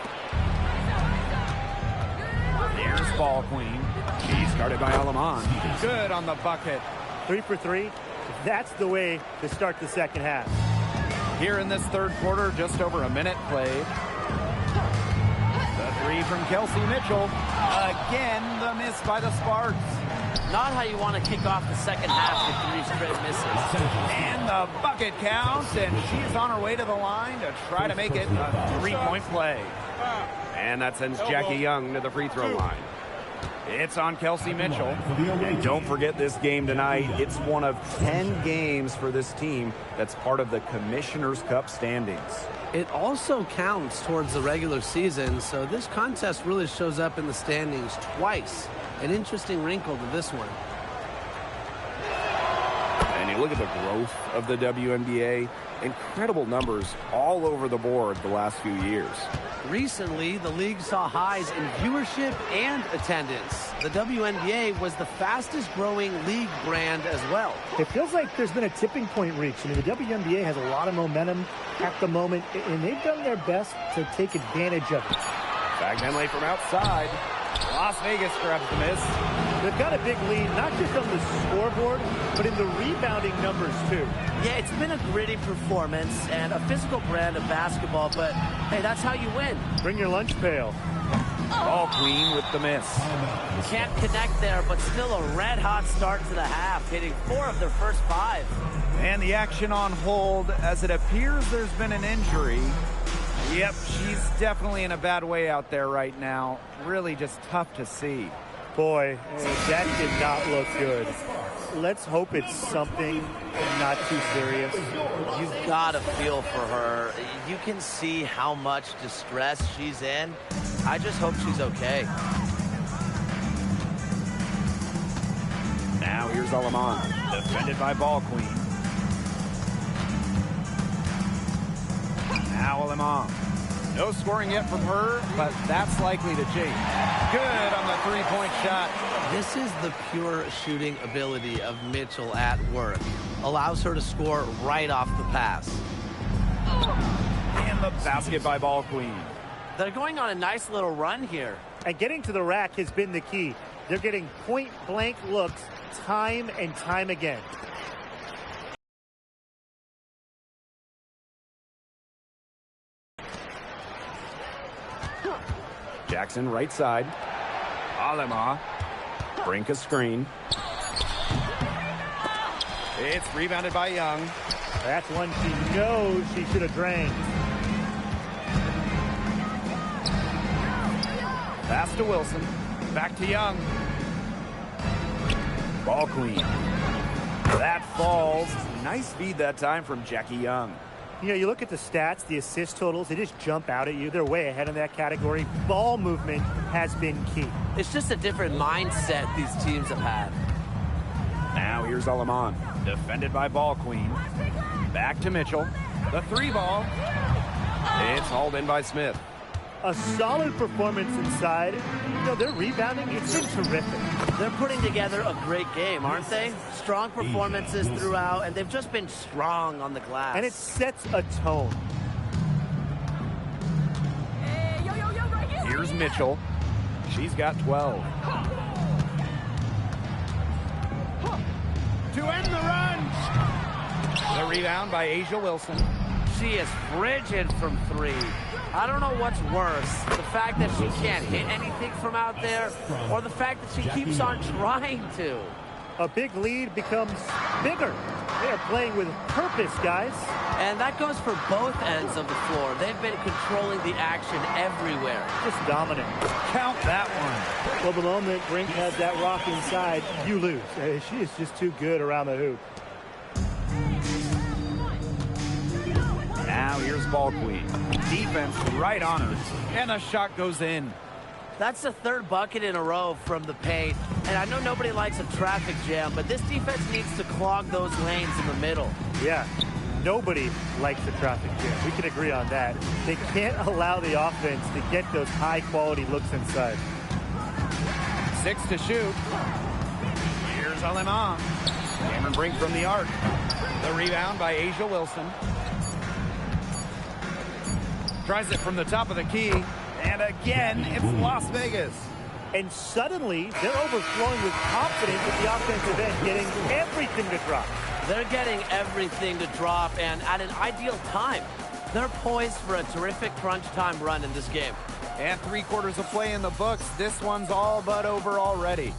Here's Ball Queen. She's guarded by Alaman. Good on the bucket. 3 for 3. That's the way to start the second half. Here in this third quarter, just over a minute played. The three from Kelsey Mitchell. Again, the miss by the Sparks. Not how you want to kick off the second half with 3 straight misses. And the bucket counts, and she's on her way to the line to try to make it a three-point play. And that sends Jackie Young to the free throw line. It's on Kelsey Mitchell. And don't forget this game tonight. It's one of 10 games for this team that's part of the Commissioner's Cup standings. It also counts towards the regular season, so this contest really shows up in the standings twice. An interesting wrinkle to this one. And you look at the growth of the WNBA. Incredible numbers all over the board the last few years. Recently, the league saw highs in viewership and attendance. The WNBA was the fastest growing league brand as well. It feels like there's been a tipping point reached. I mean, the WNBA has a lot of momentum at the moment, and they've done their best to take advantage of it. Back Henley from outside. Las Vegas grabs the miss. They've got a big lead, not just on the scoreboard, but in the rebounding numbers, too. Yeah, it's been a gritty performance and a physical brand of basketball, but hey, that's how you win. Bring your lunch pail. Ball Queen with the miss. Can't connect there, but still a red-hot start to the half, hitting 4 of their first 5. And the action on hold as it appears there's been an injury. Yep, she's definitely in a bad way out there right now. Really just tough to see. Boy, that did not look good. Let's hope it's something not too serious. You've got to feel for her. You can see how much distress she's in. I just hope she's okay. Now here's Alaman, defended by Ball Queen. Now Alaman. No scoring yet from her, but that's likely to change. Good on the three-point shot. This is the pure shooting ability of Mitchell at work. Allows her to score right off the pass. And the basket by Ball Queen. They're going on a nice little run here. And getting to the rack has been the key. They're getting point-blank looks time and time again. Jackson right side. Alama. Brink a screen. It's rebounded by Young. That's one she knows she should have drained. Pass to Wilson. Back to Young. Ball Queen. That falls. Nice feed that time from Jackie Young. You know, you look at the stats, the assist totals, they just jump out at you. They're way ahead in that category. Ball movement has been key. It's just a different mindset these teams have had. Now here's Alaman, defended by Ball Queen. Back to Mitchell. The three ball. It's hauled in by Smith. A solid performance inside. You know, their rebounding, it's been terrific. They're putting together a great game, aren't they? Strong performances throughout, and they've just been strong on the glass. And it sets a tone. Here's Mitchell. She's got 12. to end the run. The rebound by A'ja Wilson. She is frigid from three. I don't know what's worse, the fact that she can't hit anything from out there, or the fact that she keeps on trying to. A big lead becomes bigger. They are playing with purpose, guys. And that goes for both ends of the floor. They've been controlling the action everywhere. Just dominant. Count that one. Well, the moment Brink has that rock inside, you lose. She is just too good around the hoop. Now here's Ball Queen. Defense right on her. And the shot goes in. That's the third bucket in a row from the paint. And I know nobody likes a traffic jam, but this defense needs to clog those lanes in the middle. Yeah, nobody likes a traffic jam. We can agree on that. They can't allow the offense to get those high-quality looks inside. 6 to shoot. Here's Aleman. Cameron Brink from the arc. The rebound by A'ja Wilson. Tries it from the top of the key. And again, it's Las Vegas. And suddenly, they're overflowing with confidence at the offensive end, getting everything to drop. They're getting everything to drop, and at an ideal time. They're poised for a terrific crunch time run in this game. And 3 quarters of play in the books. This one's all but over already.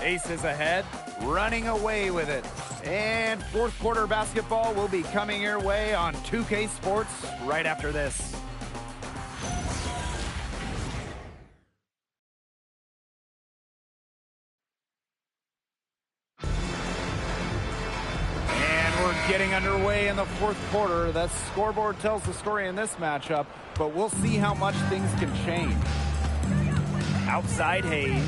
Aces ahead, running away with it. And fourth quarter basketball will be coming your way on 2K Sports right after this. Getting underway in the fourth quarter. That scoreboard tells the story in this matchup, but we'll see how much things can change. Outside Hayes.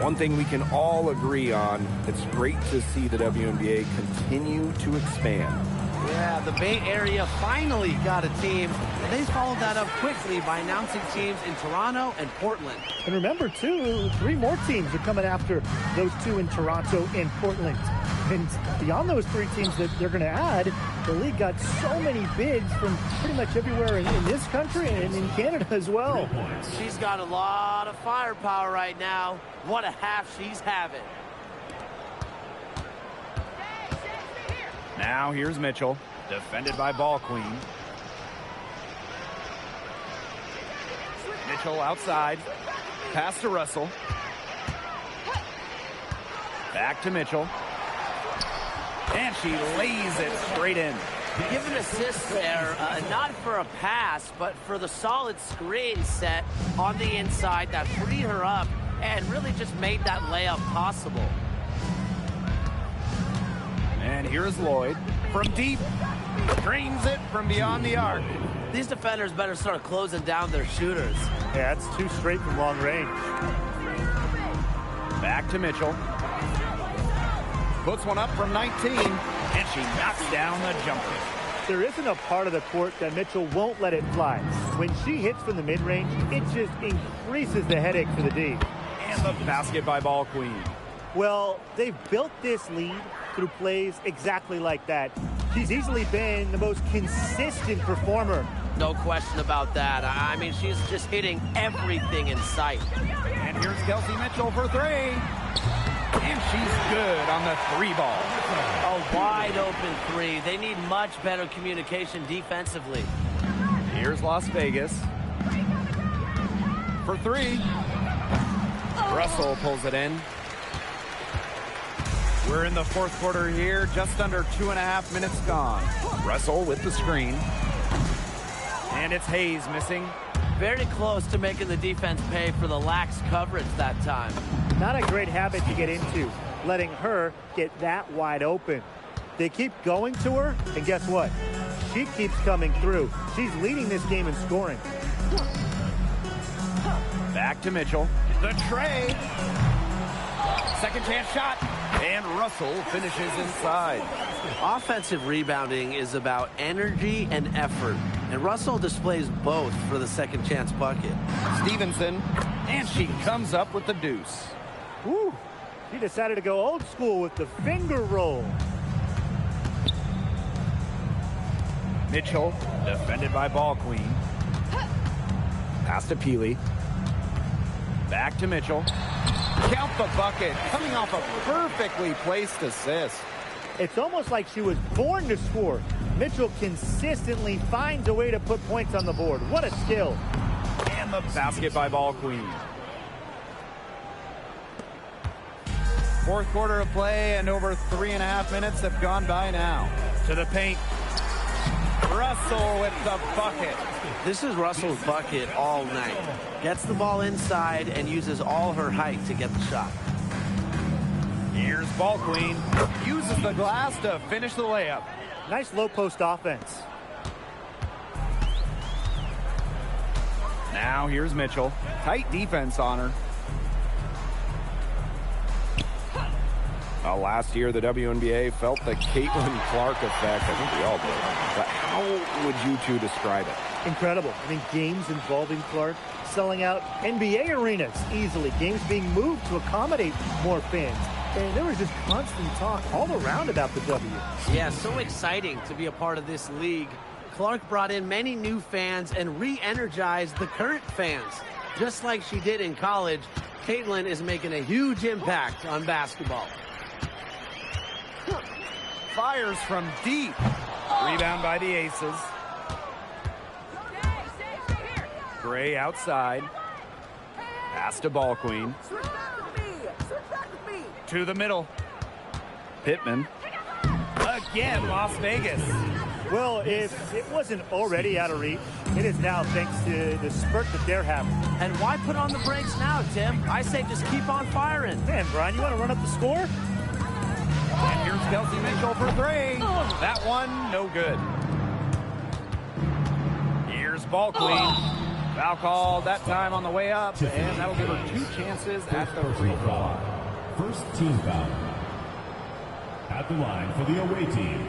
One thing we can all agree on, it's great to see the WNBA continue to expand. Yeah, the Bay Area finally got a team, and they followed that up quickly by announcing teams in Toronto and Portland. And remember, too, 3 more teams are coming after those 2 in Toronto and Portland. And beyond those 3 teams that they're going to add, the league got so many bids from pretty much everywhere in this country and in Canada as well. She's got a lot of firepower right now. What a half she's having. Now here's Mitchell, defended by Ball Queen. Mitchell outside, pass to Russell. Back to Mitchell. And she lays it straight in. Give an assist there, not for a pass, but for the solid screen set on the inside that freed her up and really just made that layup possible. And here's Lloyd from deep. Drains it from beyond the arc. These defenders better start closing down their shooters. Yeah, that's 2 straight from long range. Back to Mitchell. Puts one up from 19, and she knocks down the jumper. There isn't a part of the court that Mitchell won't let it fly. When she hits from the mid-range, it just increases the headache for the D. And the basket by Ball Queen. Well, they've built this lead through plays exactly like that. She's easily been the most consistent performer. No question about that. I mean, she's just hitting everything in sight. And here's Kelsey Mitchell for 3. And she's good on the 3 ball. A wide open 3. They need much better communication defensively. Here's Las Vegas for 3. Russell pulls it in. We're in the fourth quarter here, just under 2.5 minutes gone. Russell with the screen. And it's Hayes missing. Very close to making the defense pay for the lax coverage that time. Not a great habit to get into, letting her get that wide open. They keep going to her, and guess what? She keeps coming through. She's leading this game in scoring. Back to Mitchell. The tray. Second chance shot. And Russell finishes inside. Offensive rebounding is about energy and effort. And Russell displays both for the second chance bucket. Stevenson. And she comes up with the deuce. Woo! She decided to go old school with the finger roll. Mitchell, defended by Ball Queen. Pass to Peely. Back to Mitchell. count the bucket, coming off a perfectly placed assist. It's almost like she was born to score. Mitchell consistently finds a way to put points on the board. What a skill. And the basket by Ball Queen. Fourth quarter of play, and over 3.5 minutes have gone by now. To the paint. Russell with the bucket. This is Russell's bucket all night. Gets the ball inside and uses all her height to get the shot. Here's Ball Queen. Uses the glass to finish the layup. Nice low post offense. Now here's Mitchell. Tight defense on her. Last year, the WNBA felt the Caitlin Clark effect. I think we all did. But how would you two describe it? Incredible. I mean, games involving Clark selling out NBA arenas easily. Games being moved to accommodate more fans. And there was just constant talk all around about the W. Yeah, so exciting to be a part of this league. Clark brought in many new fans and re-energized the current fans. Just like she did in college, Caitlin is making a huge impact on basketball. Fires from deep. Rebound by the Aces. Gray outside. Pass to Ball Queen. To the middle. Pittman. Again, Las Vegas. Well, if it wasn't already out of reach, it is now thanks to the spurt that they're having. And why put on the brakes now, Tim? I say just keep on firing. Man, Brian, you want to run up the score? And here's Kelsey Mitchell for three. That one, no good. Here's Ball Queen. Foul called that time on the way up, and that'll give her 2 chances at the free throw. First team foul. At the line for the away team,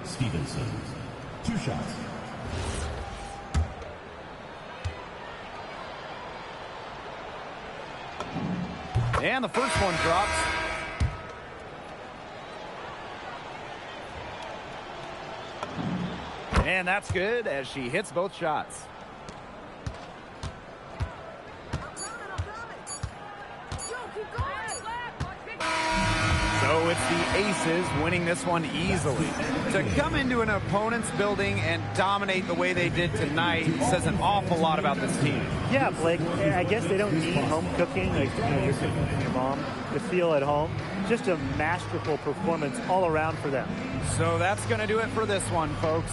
Stevenson. 2 shots. And the first one drops. And that's good as she hits both shots. So it's the Aces winning this one easily. To come into an opponent's building and dominate the way they did tonight says an awful lot about this team. Yeah, Blake, I guess they don't need home cooking, like you're cooking for your mom, to feel at home. Just a masterful performance all around for them. So that's going to do it for this one, folks.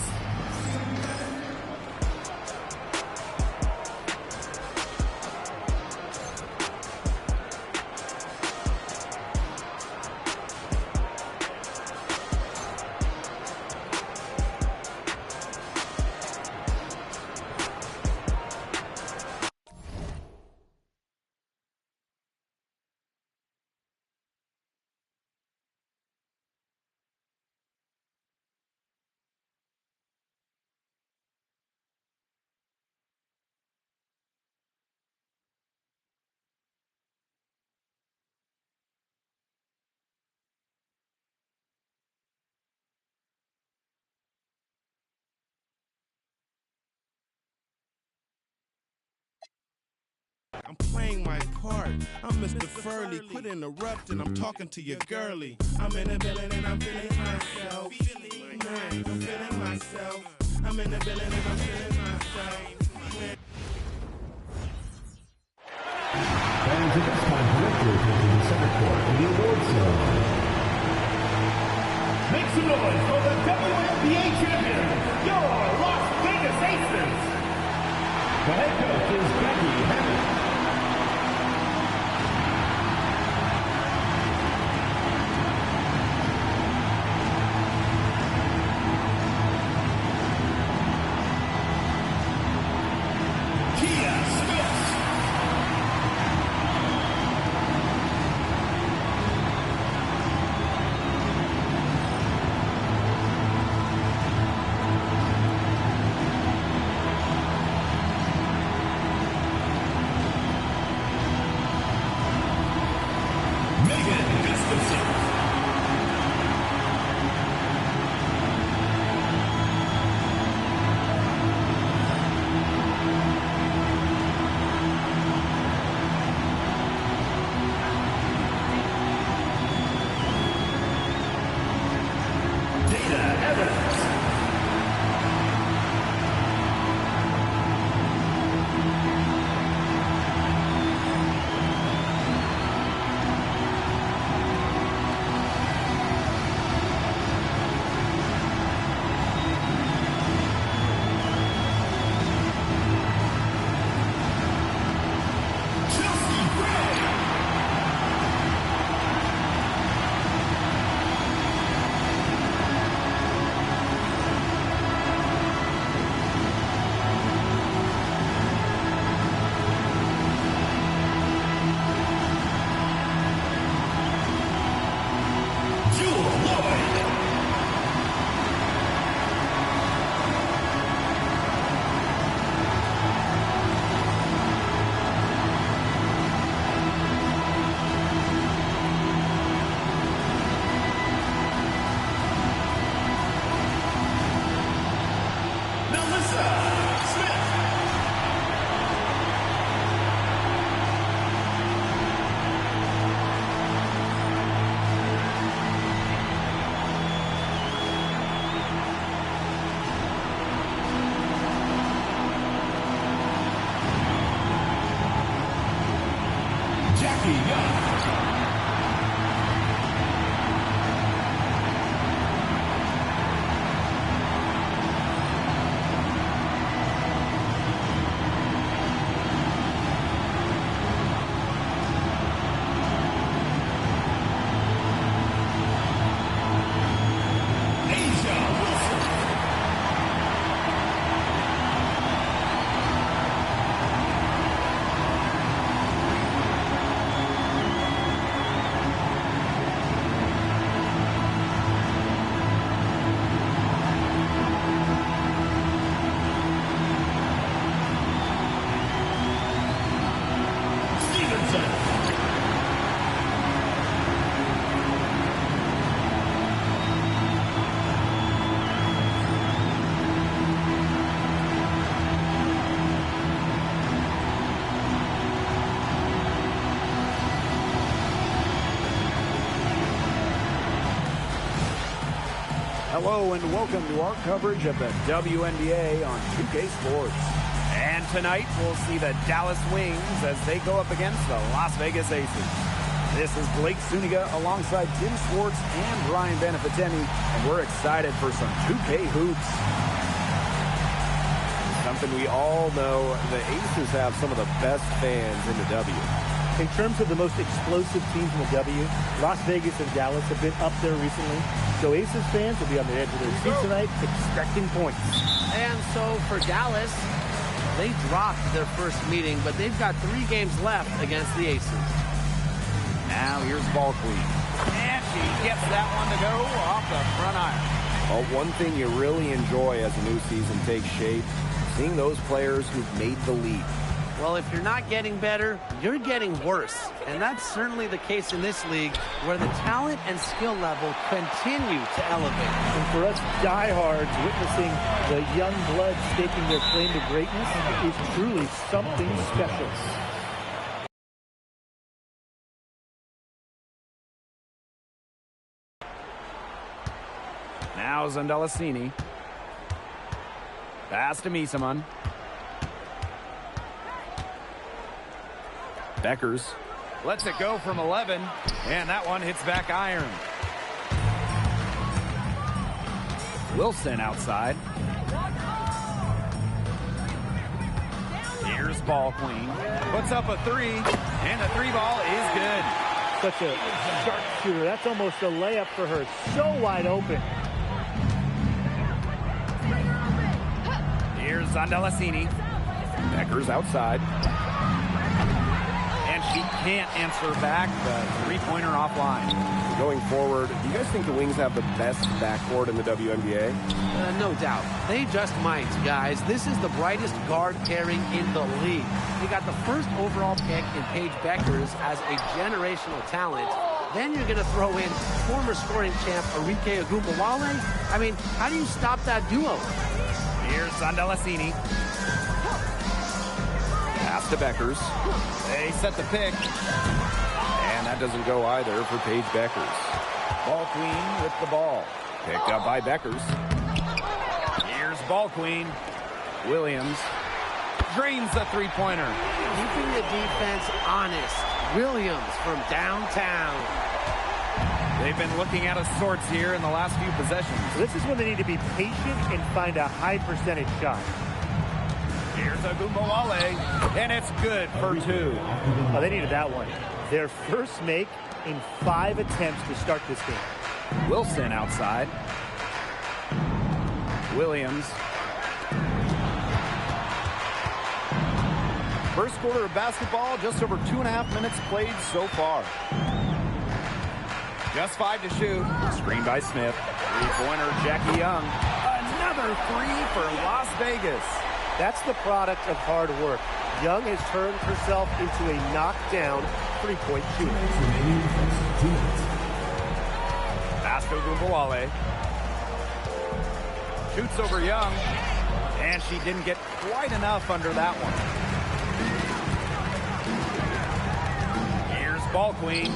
I'm playing my part. I'm Mr. Furley. Quit interrupting. I'm talking to your girlie. I'm in the building and I'm feeling myself. I'm feeling myself. I'm in the building and I'm feeling myself. Fans at this time directly taking the center court in the awards ceremony. Make some noise for the WNBA champions, your Las Vegas Aces. The head coach is Becky Hammond. Young. Hello and welcome to our coverage of the WNBA on 2K Sports. And tonight we'll see the Dallas Wings as they go up against the Las Vegas Aces. This is Blake Suniga alongside Tim Schwartz and Ryan Benefitteni, and we're excited for some 2K hoops. Something we all know, the Aces have some of the best fans in the W. In terms of the most explosive teams in the W, Las Vegas and Dallas have been up there recently. So Aces fans will be on the edge of their seat tonight, expecting points. And so for Dallas, they dropped their first meeting, but they've got 3 games left against the Aces. Now here's Ball Queen. And she gets that one to go off the front iron. Well, one thing you really enjoy as a new season takes shape, seeing those players who've made the leap. Well, if you're not getting better, you're getting worse. And that's certainly the case in this league, where the talent and skill level continue to elevate. And for us diehards, witnessing the young blood staking their claim to greatness is truly something special. Now Zandalasini. Pass to Misaman. Beckers lets it go from 11, and that one hits back iron. Wilson outside. Here's Ball Queen. Puts up a 3, and the 3 ball is good. Such a sharpshooter. That's almost a layup for her. So wide open. Here's Zandalasini. Beckers outside. And she can't answer back the three-pointer offline. Going forward, do you guys think the Wings have the best backcourt in the WNBA? No doubt. They just might, guys. This is the brightest guard pairing in the league. You got the first overall pick in Paige Beckers as a generational talent. Then you're going to throw in former scoring champ Arike Ogunbowale. I mean, how do you stop that duo? Here's Zandalasini. Pass to Beckers. They set the pick. And that doesn't go either for Paige Beckers. Ball Queen with the ball. Picked up by Beckers. Here's Ball Queen. Williams drains the three-pointer. Keeping the defense honest. Williams from downtown. They've been looking out of sorts here in the last few possessions. This is when they need to be patient and find a high percentage shot. Here's Ogunbowale, and it's good for 2. Oh, they needed that one. Their first make in 5 attempts to start this game. Wilson outside. Williams. First quarter of basketball, just over 2.5 minutes played so far. Just 5 to shoot. Screen by Smith. Three-pointer, Jackie Young. Another 3 for Las Vegas. That's the product of hard work. Young has turned herself into a knockdown three-point shooter. Pass to Ogunbowale. Shoots over Young. And she didn't get quite enough under that one. Here's Ball Queen.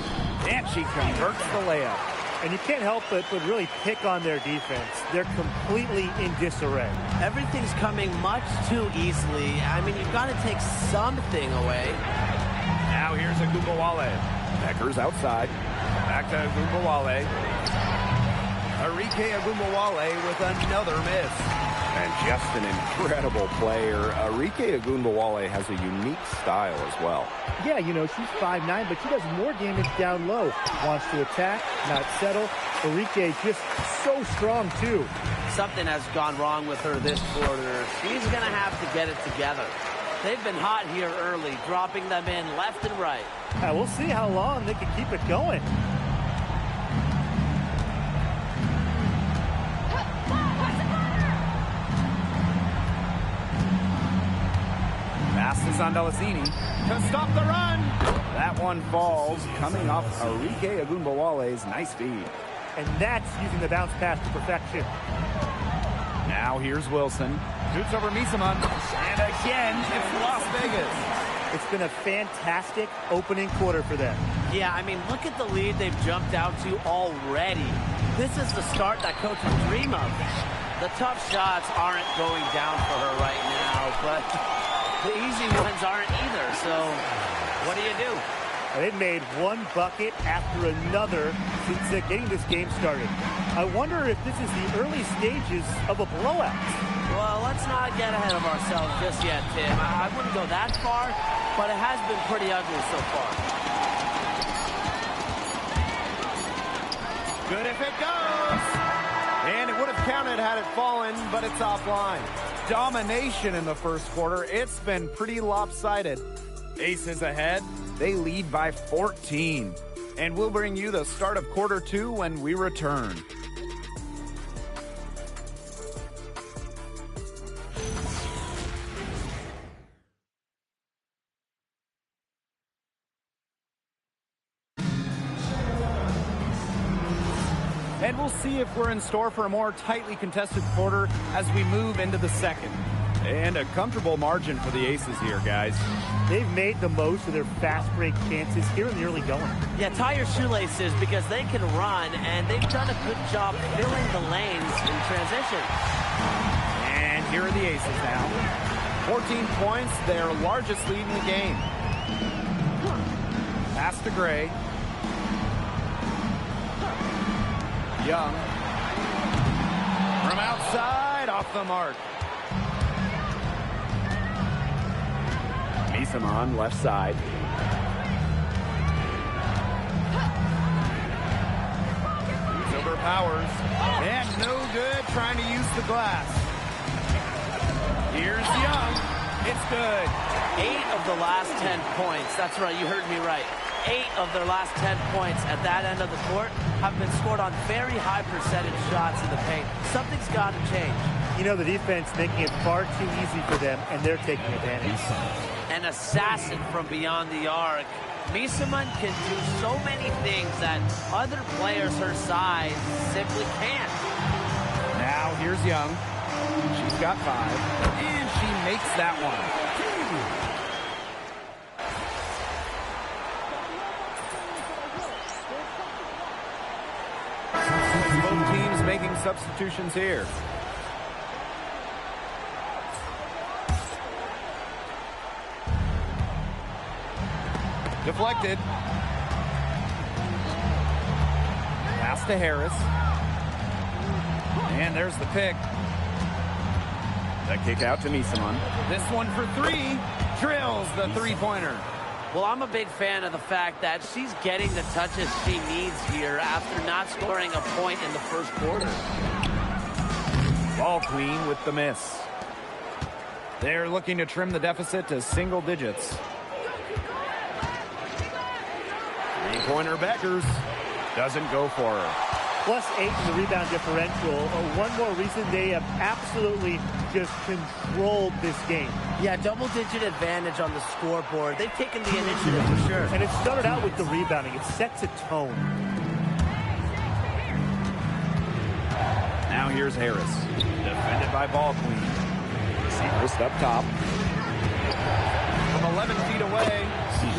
And she converts the layup. And you can't help but really pick on their defense. They're completely in disarray. Everything's coming much too easily. I mean, you've got to take something away. Now here's Agumbawale. Beckers outside. Back to Agumbawale. Arike Agumbawale with another miss. And just an incredible player. Arike Agumbawale has a unique style as well. Yeah, you know, she's 5'9", but she does more damage down low. Wants to attack, not settle. Arike just so strong, too. Something has gone wrong with her this quarter. She's going to have to get it together. They've been hot here early, dropping them in left and right. We'll see how long they can keep it going. Passes on Delasini to stop the run. That one falls, coming off Arike Agumbawale's nice feed. And that's using the bounce pass to perfection. Now here's Wilson. Shoots over Misaman. And again, it's Las Vegas. It's been a fantastic opening quarter for them. Yeah, I mean, look at the lead they've jumped out to already. This is the start that coaches dream of. The tough shots aren't going down for her right now, but the easy ones aren't either, so what do you do? They've made one bucket after another since getting this game started. I wonder if this is the early stages of a blowout. Well, let's not get ahead of ourselves just yet, Tim. I wouldn't go that far, but it has been pretty ugly so far. Good if it goes. And it would have counted had it fallen, but it's offline. Domination in the first quarter. It's been pretty lopsided. Aces ahead. They lead by 14. And we'll bring you the start of quarter two when we return. And we'll see if we're in store for a more tightly contested quarter as we move into the second. And a comfortable margin for the Aces here, guys. They've made the most of their fast break chances here in the early going. Yeah, tie your shoelaces because they can run, and they've done a good job filling the lanes in transition. And here are the Aces now. 14 points, their largest lead in the game. Pass to Gray. Young. From outside, off the mark. Misaman left side. He's over Powers. And no good trying to use the glass. Here's Young. It's good. 8 of the last 10 points. That's right, you heard me right. 8 of their last 10 points at that end of the court have been scored on very high percentage shots in the paint. Something's got to change. You know, the defense making it far too easy for them, and they're taking advantage. An assassin from beyond the arc. Misaman can do so many things that other players her size simply can't. Now here's Young. She's got 5. And she makes that one. Both teams making substitutions here. Deflected. Pass to Harris. And there's the pick. That kick out to Misaman. This one for 3. Drills the three-pointer. Well, I'm a big fan of the fact that she's getting the touches she needs here after not scoring a point in the first quarter. Ball queen with the miss. They're looking to trim the deficit to single digits. Three-pointer Beckers doesn't go for her. +8 in the rebound differential. One more reason they have absolutely just controlled this game. Yeah, double-digit advantage on the scoreboard. They've taken the initiative for sure. And it started out with the rebounding. It sets a tone. Now here's Harris. Defended by Ball Queen. Seacrest up top. From 11 feet away,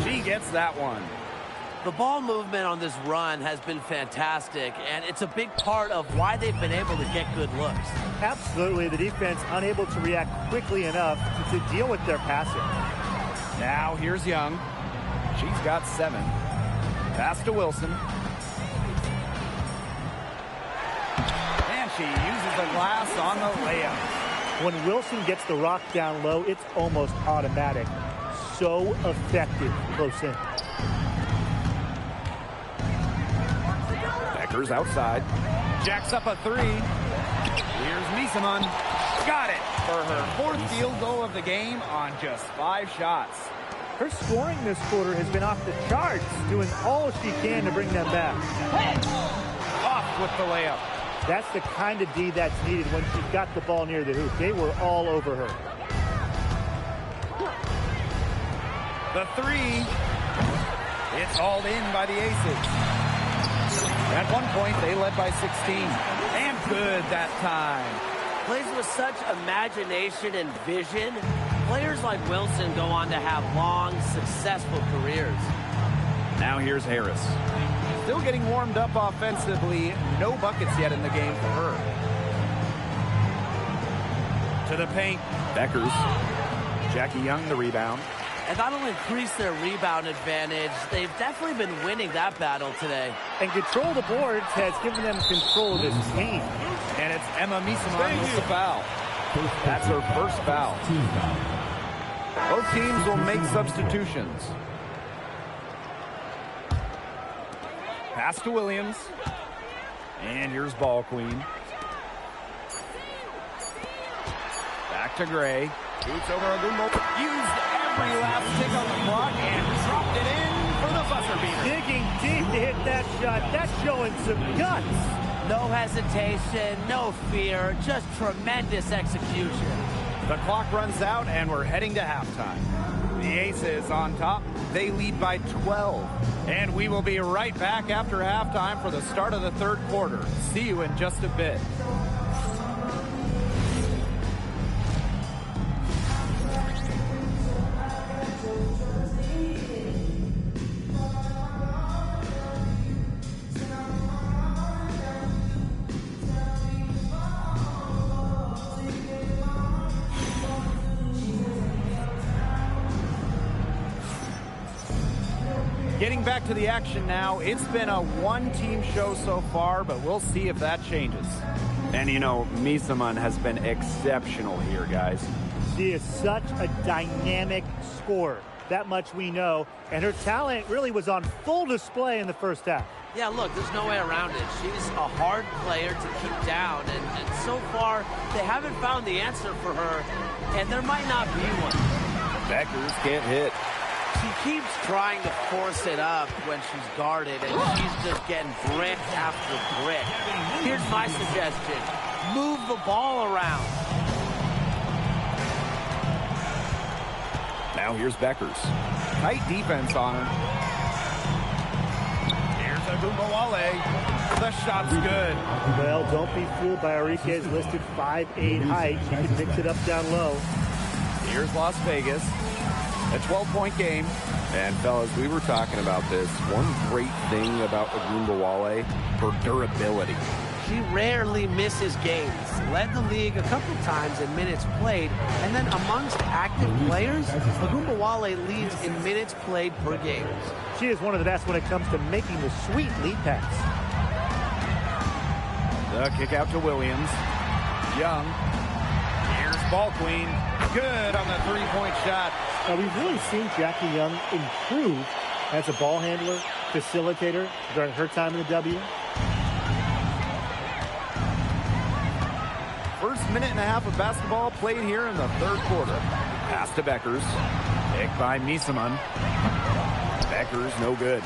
she gets that one. The ball movement on this run has been fantastic, and it's a big part of why they've been able to get good looks. Absolutely. The defense unable to react quickly enough to deal with their passing. Now here's Young. She's got 7. Pass to Wilson. And she uses the glass on the layup. When Wilson gets the rock down low, it's almost automatic. So effective close in. Beckers outside. Jacks up a 3. Here's Miesemann. Got it for her 4th field goal of the game on just 5 shots. Her scoring this quarter has been off the charts, doing all she can to bring them back. Off with the layup. That's the kind of D that's needed when she's got the ball near the hoop. They were all over her. The 3. It's hauled in by the Aces. At one point, they led by 16. And good that time. Plays with such imagination and vision. Players like Wilson go on to have long, successful careers. Now here's Harris. Still getting warmed up offensively. No buckets yet in the game for her. To the paint. Beckers. Jackie Young the rebound. And that'll increase their rebound advantage. They've definitely been winning that battle today. And control the boards has given them control of this team. And it's Emma Miesemann with the foul. That's her first foul. Both teams will make substitutions. Pass to Williams. And here's Ball Queen. Back to Gray. Boots over Agumbo. Used every last tick on the clock and dropped it in for the buzzer beater. Digging deep to hit that shot. That's showing some guts. No hesitation, no fear, just tremendous execution. The clock runs out and we're heading to halftime. The Aces on top. They lead by 12. And we will be right back after halftime for the start of the 3rd quarter. See you in just a bit. Getting back to the action now. It's been a one-team show so far, but we'll see if that changes. And, you know, Miesemann has been exceptional here, guys. She is such a dynamic scorer. That much we know. And her talent really was on full display in the first half. Yeah, look, there's no way around it. She's a hard player to keep down, and so far, they haven't found the answer for her, and there might not be one. Beckers can't hit. She keeps trying to force it up when she's guarded, and she's just getting brick after brick. Here's my suggestion. Move the ball around. Now here's Beckers. Tight defense on her. Here's Agumbawale. The shot's good. Well, don't be fooled by Arike's listed 5'8" height. She can mix it up down low. Here's Las Vegas. A 12-point game. And, fellas, we were talking about this. One great thing about Agumbawale, her durability. She rarely misses games. Led the league a couple times in minutes played. And then amongst active players, Agumbawale leads in minutes played per game. She is one of the best when it comes to making the sweet lead pass. The kick out to Williams. Young. Here's Ball Queen. Good on the three-point shot. Now, we've really seen Jackie Young improve as a ball handler, facilitator during her time in the W. First minute and a half of basketball played here in the 3rd quarter. Pass to Beckers. Picked by Miesemann. Beckers, no good.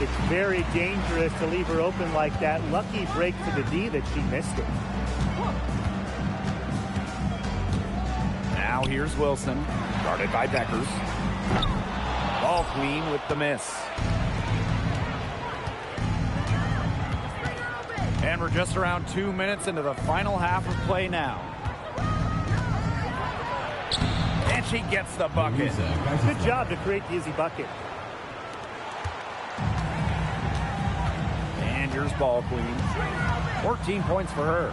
It's very dangerous to leave her open like that. Lucky break for the D that she missed it. Now here's Wilson. Guarded by Beckers. Ball Queen with the miss. And we're just around 2 minutes into the final half of play now. And she gets the bucket. Good job to create the easy bucket. And here's Ball Queen. 14 points for her.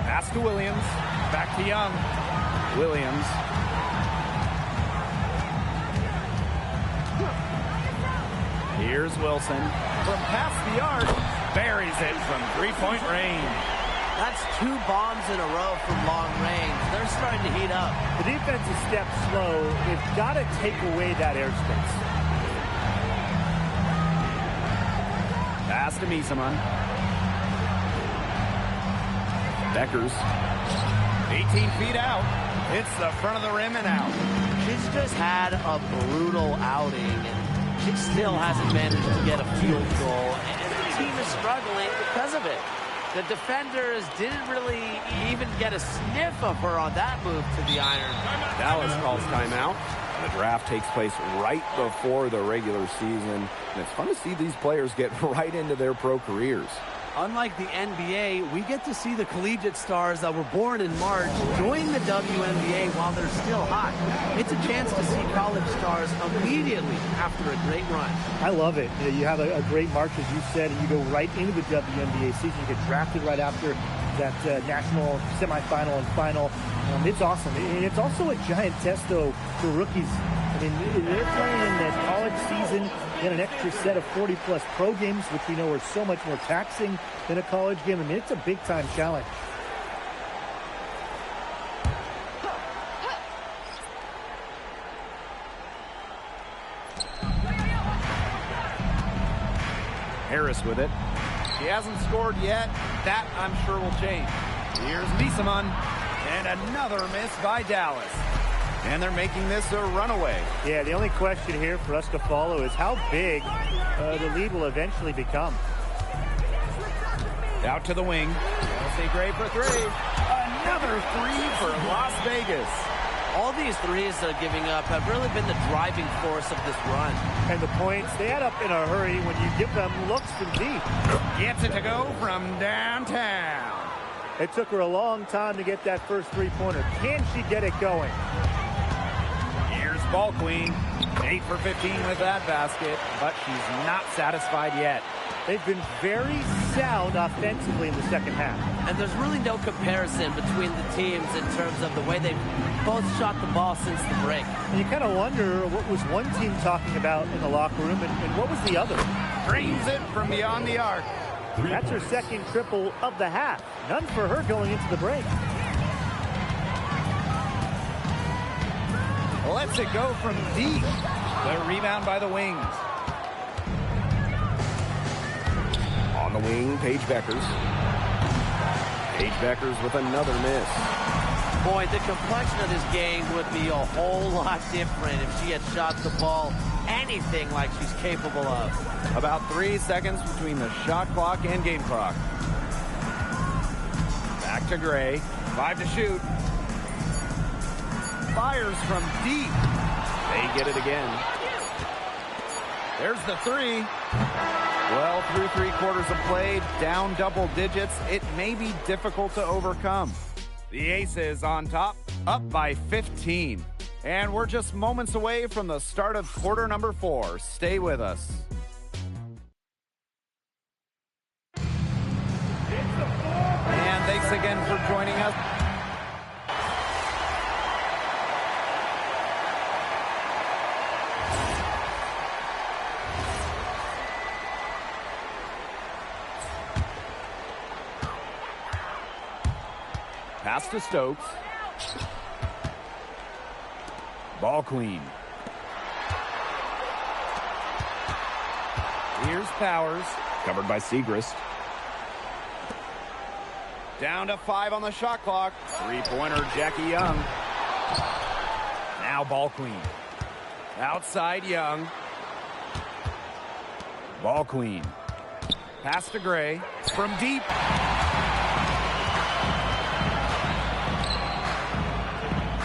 Pass to Williams. Back to Young. Williams. Here's Wilson from past the arc. Buries it from three-point range. That's 2 bombs in a row from long range. They're starting to heat up. The defense is stepped slow. They've got to take away that airspace. Pass to Misaman. Beckers. 18 feet out. Hits the front of the rim and out. She's just had a brutal outing, and she still hasn't managed to get a field goal. And the team is struggling because of it. The defenders didn't really even get a sniff of her on that move to the iron. Dallas calls timeout. The draft takes place right before the regular season. And it's fun to see these players get right into their pro careers. Unlike the NBA, we get to see the collegiate stars that were born in March join the WNBA while they're still hot. It's a chance to see college stars immediately after a great run. I love it. You have a great March, as you said, and you go right into the WNBA season. You get drafted right after that national semifinal and final. It's awesome. And it's also a giant test, though, for rookies. I mean, they're playing in that college season, then an extra set of 40-plus pro games, which we know are so much more taxing than a college game. I mean, it's a big-time challenge. Harris with it. He hasn't scored yet. That, I'm sure, will change. Here's Misaman. And another miss by Dallas. And they're making this a runaway. Yeah, the only question here for us to follow is how big the lead will eventually become. Out to the wing. Kelsey Gray for 3. Another 3 for Las Vegas. All these threes they're giving up have really been the driving force of this run. And the points, they add up in a hurry when you give them looks from deep. Gets it to go from downtown. It took her a long time to get that first three-pointer. Can she get it going? Here's Ball Queen. 8 for 15 with that basket, but she's not satisfied yet. They've been very sound offensively in the second half. And there's really no comparison between the teams in terms of the way they've both shot the ball since the break. And you kind of wonder what was one team talking about in the locker room and what was the other? Drains it from beyond the arc. That's her second triple of the half. None for her going into the break. Lets it go from deep. The rebound by the Wings. On the wing, Paige Beckers. Paige Beckers with another miss. Boy, the complexion of this game would be a whole lot different if she had shot the ball anything like she's capable of. About 3 seconds between the shot clock and game clock. Back to Gray. 5 to shoot. Fires from deep. They get it again. There's the 3. Well, through 3 quarters of play, down double digits, it may be difficult to overcome. The Aces on top, up by 15. And we're just moments away from the start of quarter number 4. Stay with us. And thanks again for joining us. Pass to Stokes. Ball Queen. Here's Powers. Covered by Segrist. Down to 5 on the shot clock. 3-pointer Jackie Young. Now Ball Queen. Outside Young. Ball Queen. Pass to Gray. From deep.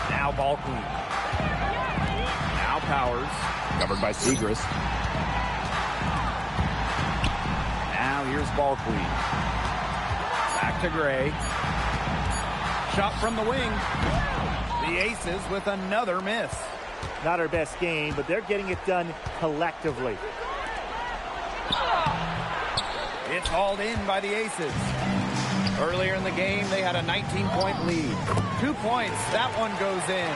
Now Ball Queen. Now Powers. Covered by Segrist. Now here's Ball Queen. Back to Gray. Shot from the wing. The Aces with another miss. Not her best game, but they're getting it done collectively. It's hauled in by the Aces. Earlier in the game, they had a 19-point lead. 2 points. That one goes in.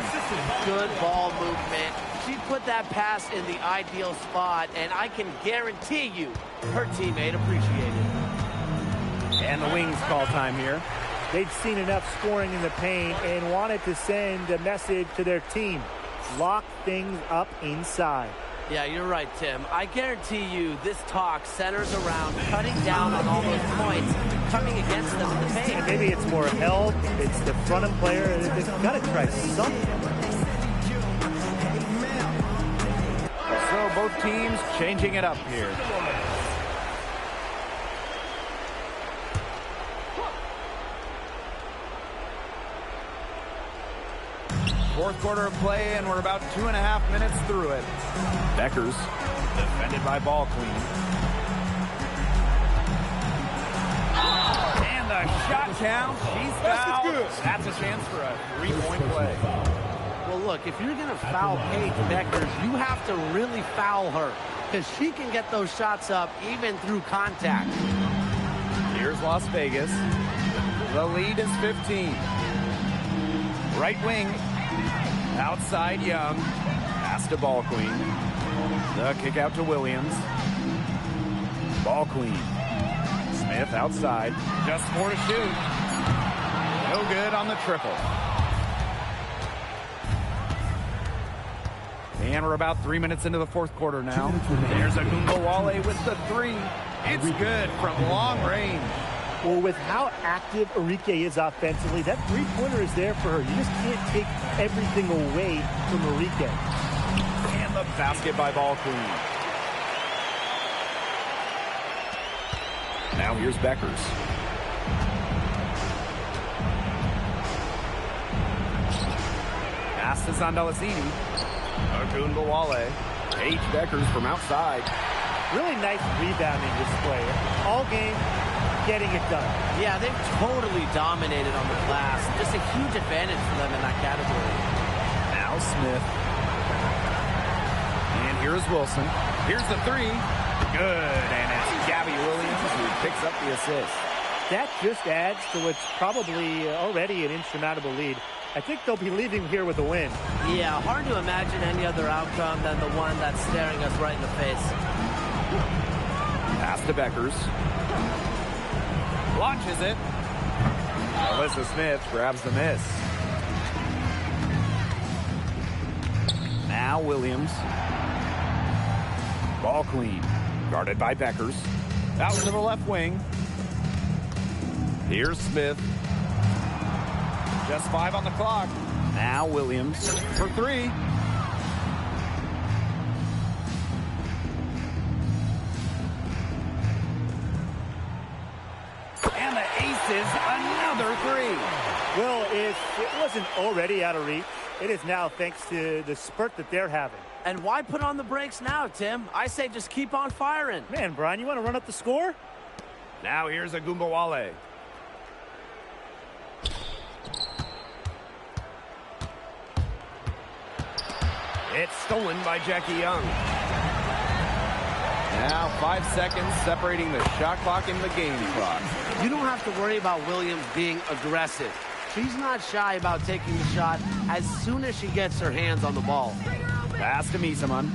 Good ball movement. she put that pass in the ideal spot, and I can guarantee you her teammate appreciated it. And the Wings call time here. They'd seen enough scoring in the paint and wanted to send a message to their team. Lock things up inside. Yeah, you're right, Tim. I guarantee you this talk centers around cutting down on all those points coming against them in the paint. And maybe it's more help. It's the front end player. They've got to try something. So both teams changing it up here. Fourth quarter of play, and we're about 2.5 minutes through it. Beckers Defended by Ball Queen. And the shot count. She's fouled. That's a chance for a 3-point play. Well, look, if you're going to foul Paige Beckers, you have to really foul her because she can get those shots up even through contact. Here's Las Vegas. The lead is 15. Right wing. Outside Young. Pass to Ball Queen. The kick out to Williams. Ball Queen. Smith outside. Just 4 to shoot. No good on the triple. And we're about 3 minutes into the fourth quarter now. There's Agumbawale with the 3. It's good from long range. Well, with how active Arike is offensively, that three-pointer is there for her. You just can't take everything away from Arike. And the basket by Ball Queen. Now here's Beckers. Pass is on Delasini. Agumbawale. Paige Beckers from outside. Really nice rebounding display. All game, getting it done. Yeah, they've totally dominated on the glass. Just a huge advantage for them in that category. Now Smith. And here's Wilson. Here's the 3. Good. And it's Gabby Williams who picks up the assist. That just adds to what's probably already an insurmountable lead. I think they'll be leaving here with a win. Yeah, hard to imagine any other outcome than the one that's staring us right in the face. Pass to Beckers. Launches it. Alyssa Smith grabs the miss. Now Williams. Ball Queen. Guarded by Beckers. Out to the left wing. Here's Smith. Just 5 on the clock. Now Williams. For 3. And the aces, another 3. Well, if it wasn't already out of reach, it is now thanks to the spurt that they're having. And why put on the brakes now, Tim? I say just keep on firing. Man, Brian, you want to run up the score? Now here's Agumbawale. It's stolen by Jackie Young. Now 5 seconds separating the shot clock and the game clock. You don't have to worry about Williams being aggressive. She's not shy about taking the shot as soon as she gets her hands on the ball. Pass to Misaman.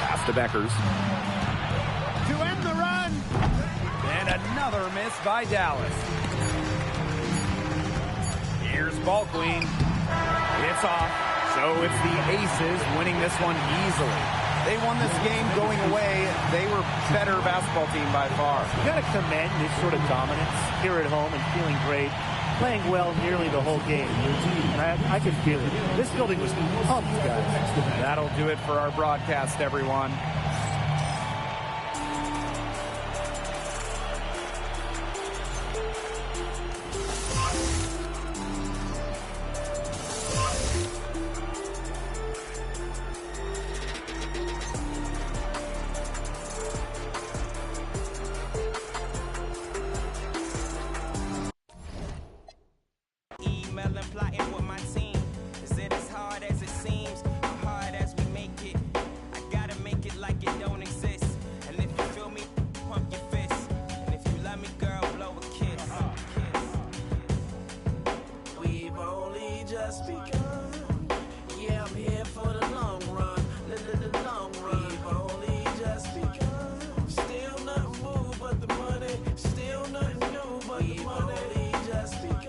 Pass to Beckers. To end the run. And another miss by Dallas. Here's Ball Queen. It's off. So it's the Aces winning this one easily. They won this game going away. They were better basketball team by far. You got to commend this sort of dominance here at home and feeling great. Playing well nearly the whole game. And I could feel it. This building was pumped, guys. That'll do it for our broadcast, everyone. Like just begun. Yeah, I'm here for the long run, the long run. We've only just begun. Still nothing moved but the money. Still nothing new but the money. We've only just begun.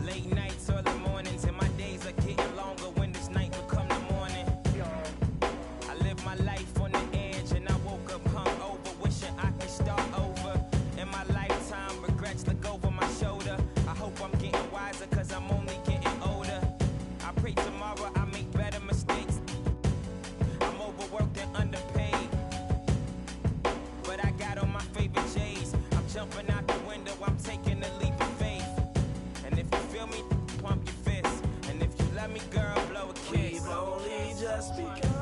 Late nights, early mornings, and my days are getting longer when this night become the morning. I live my life on the edge, and I woke up hungover, wishing I could start over. In my lifetime, regrets look over my shoulder. I hope I'm getting wiser, cause I'm only getting older. I pray tomorrow I make better mistakes. I'm overworked and underpaid, but I got on my favorite J's. I'm jumping out the window, I'm taking a leap of faith. And if you feel me, pump your fist. And if you love me, girl, blow a kiss. We've only just begun.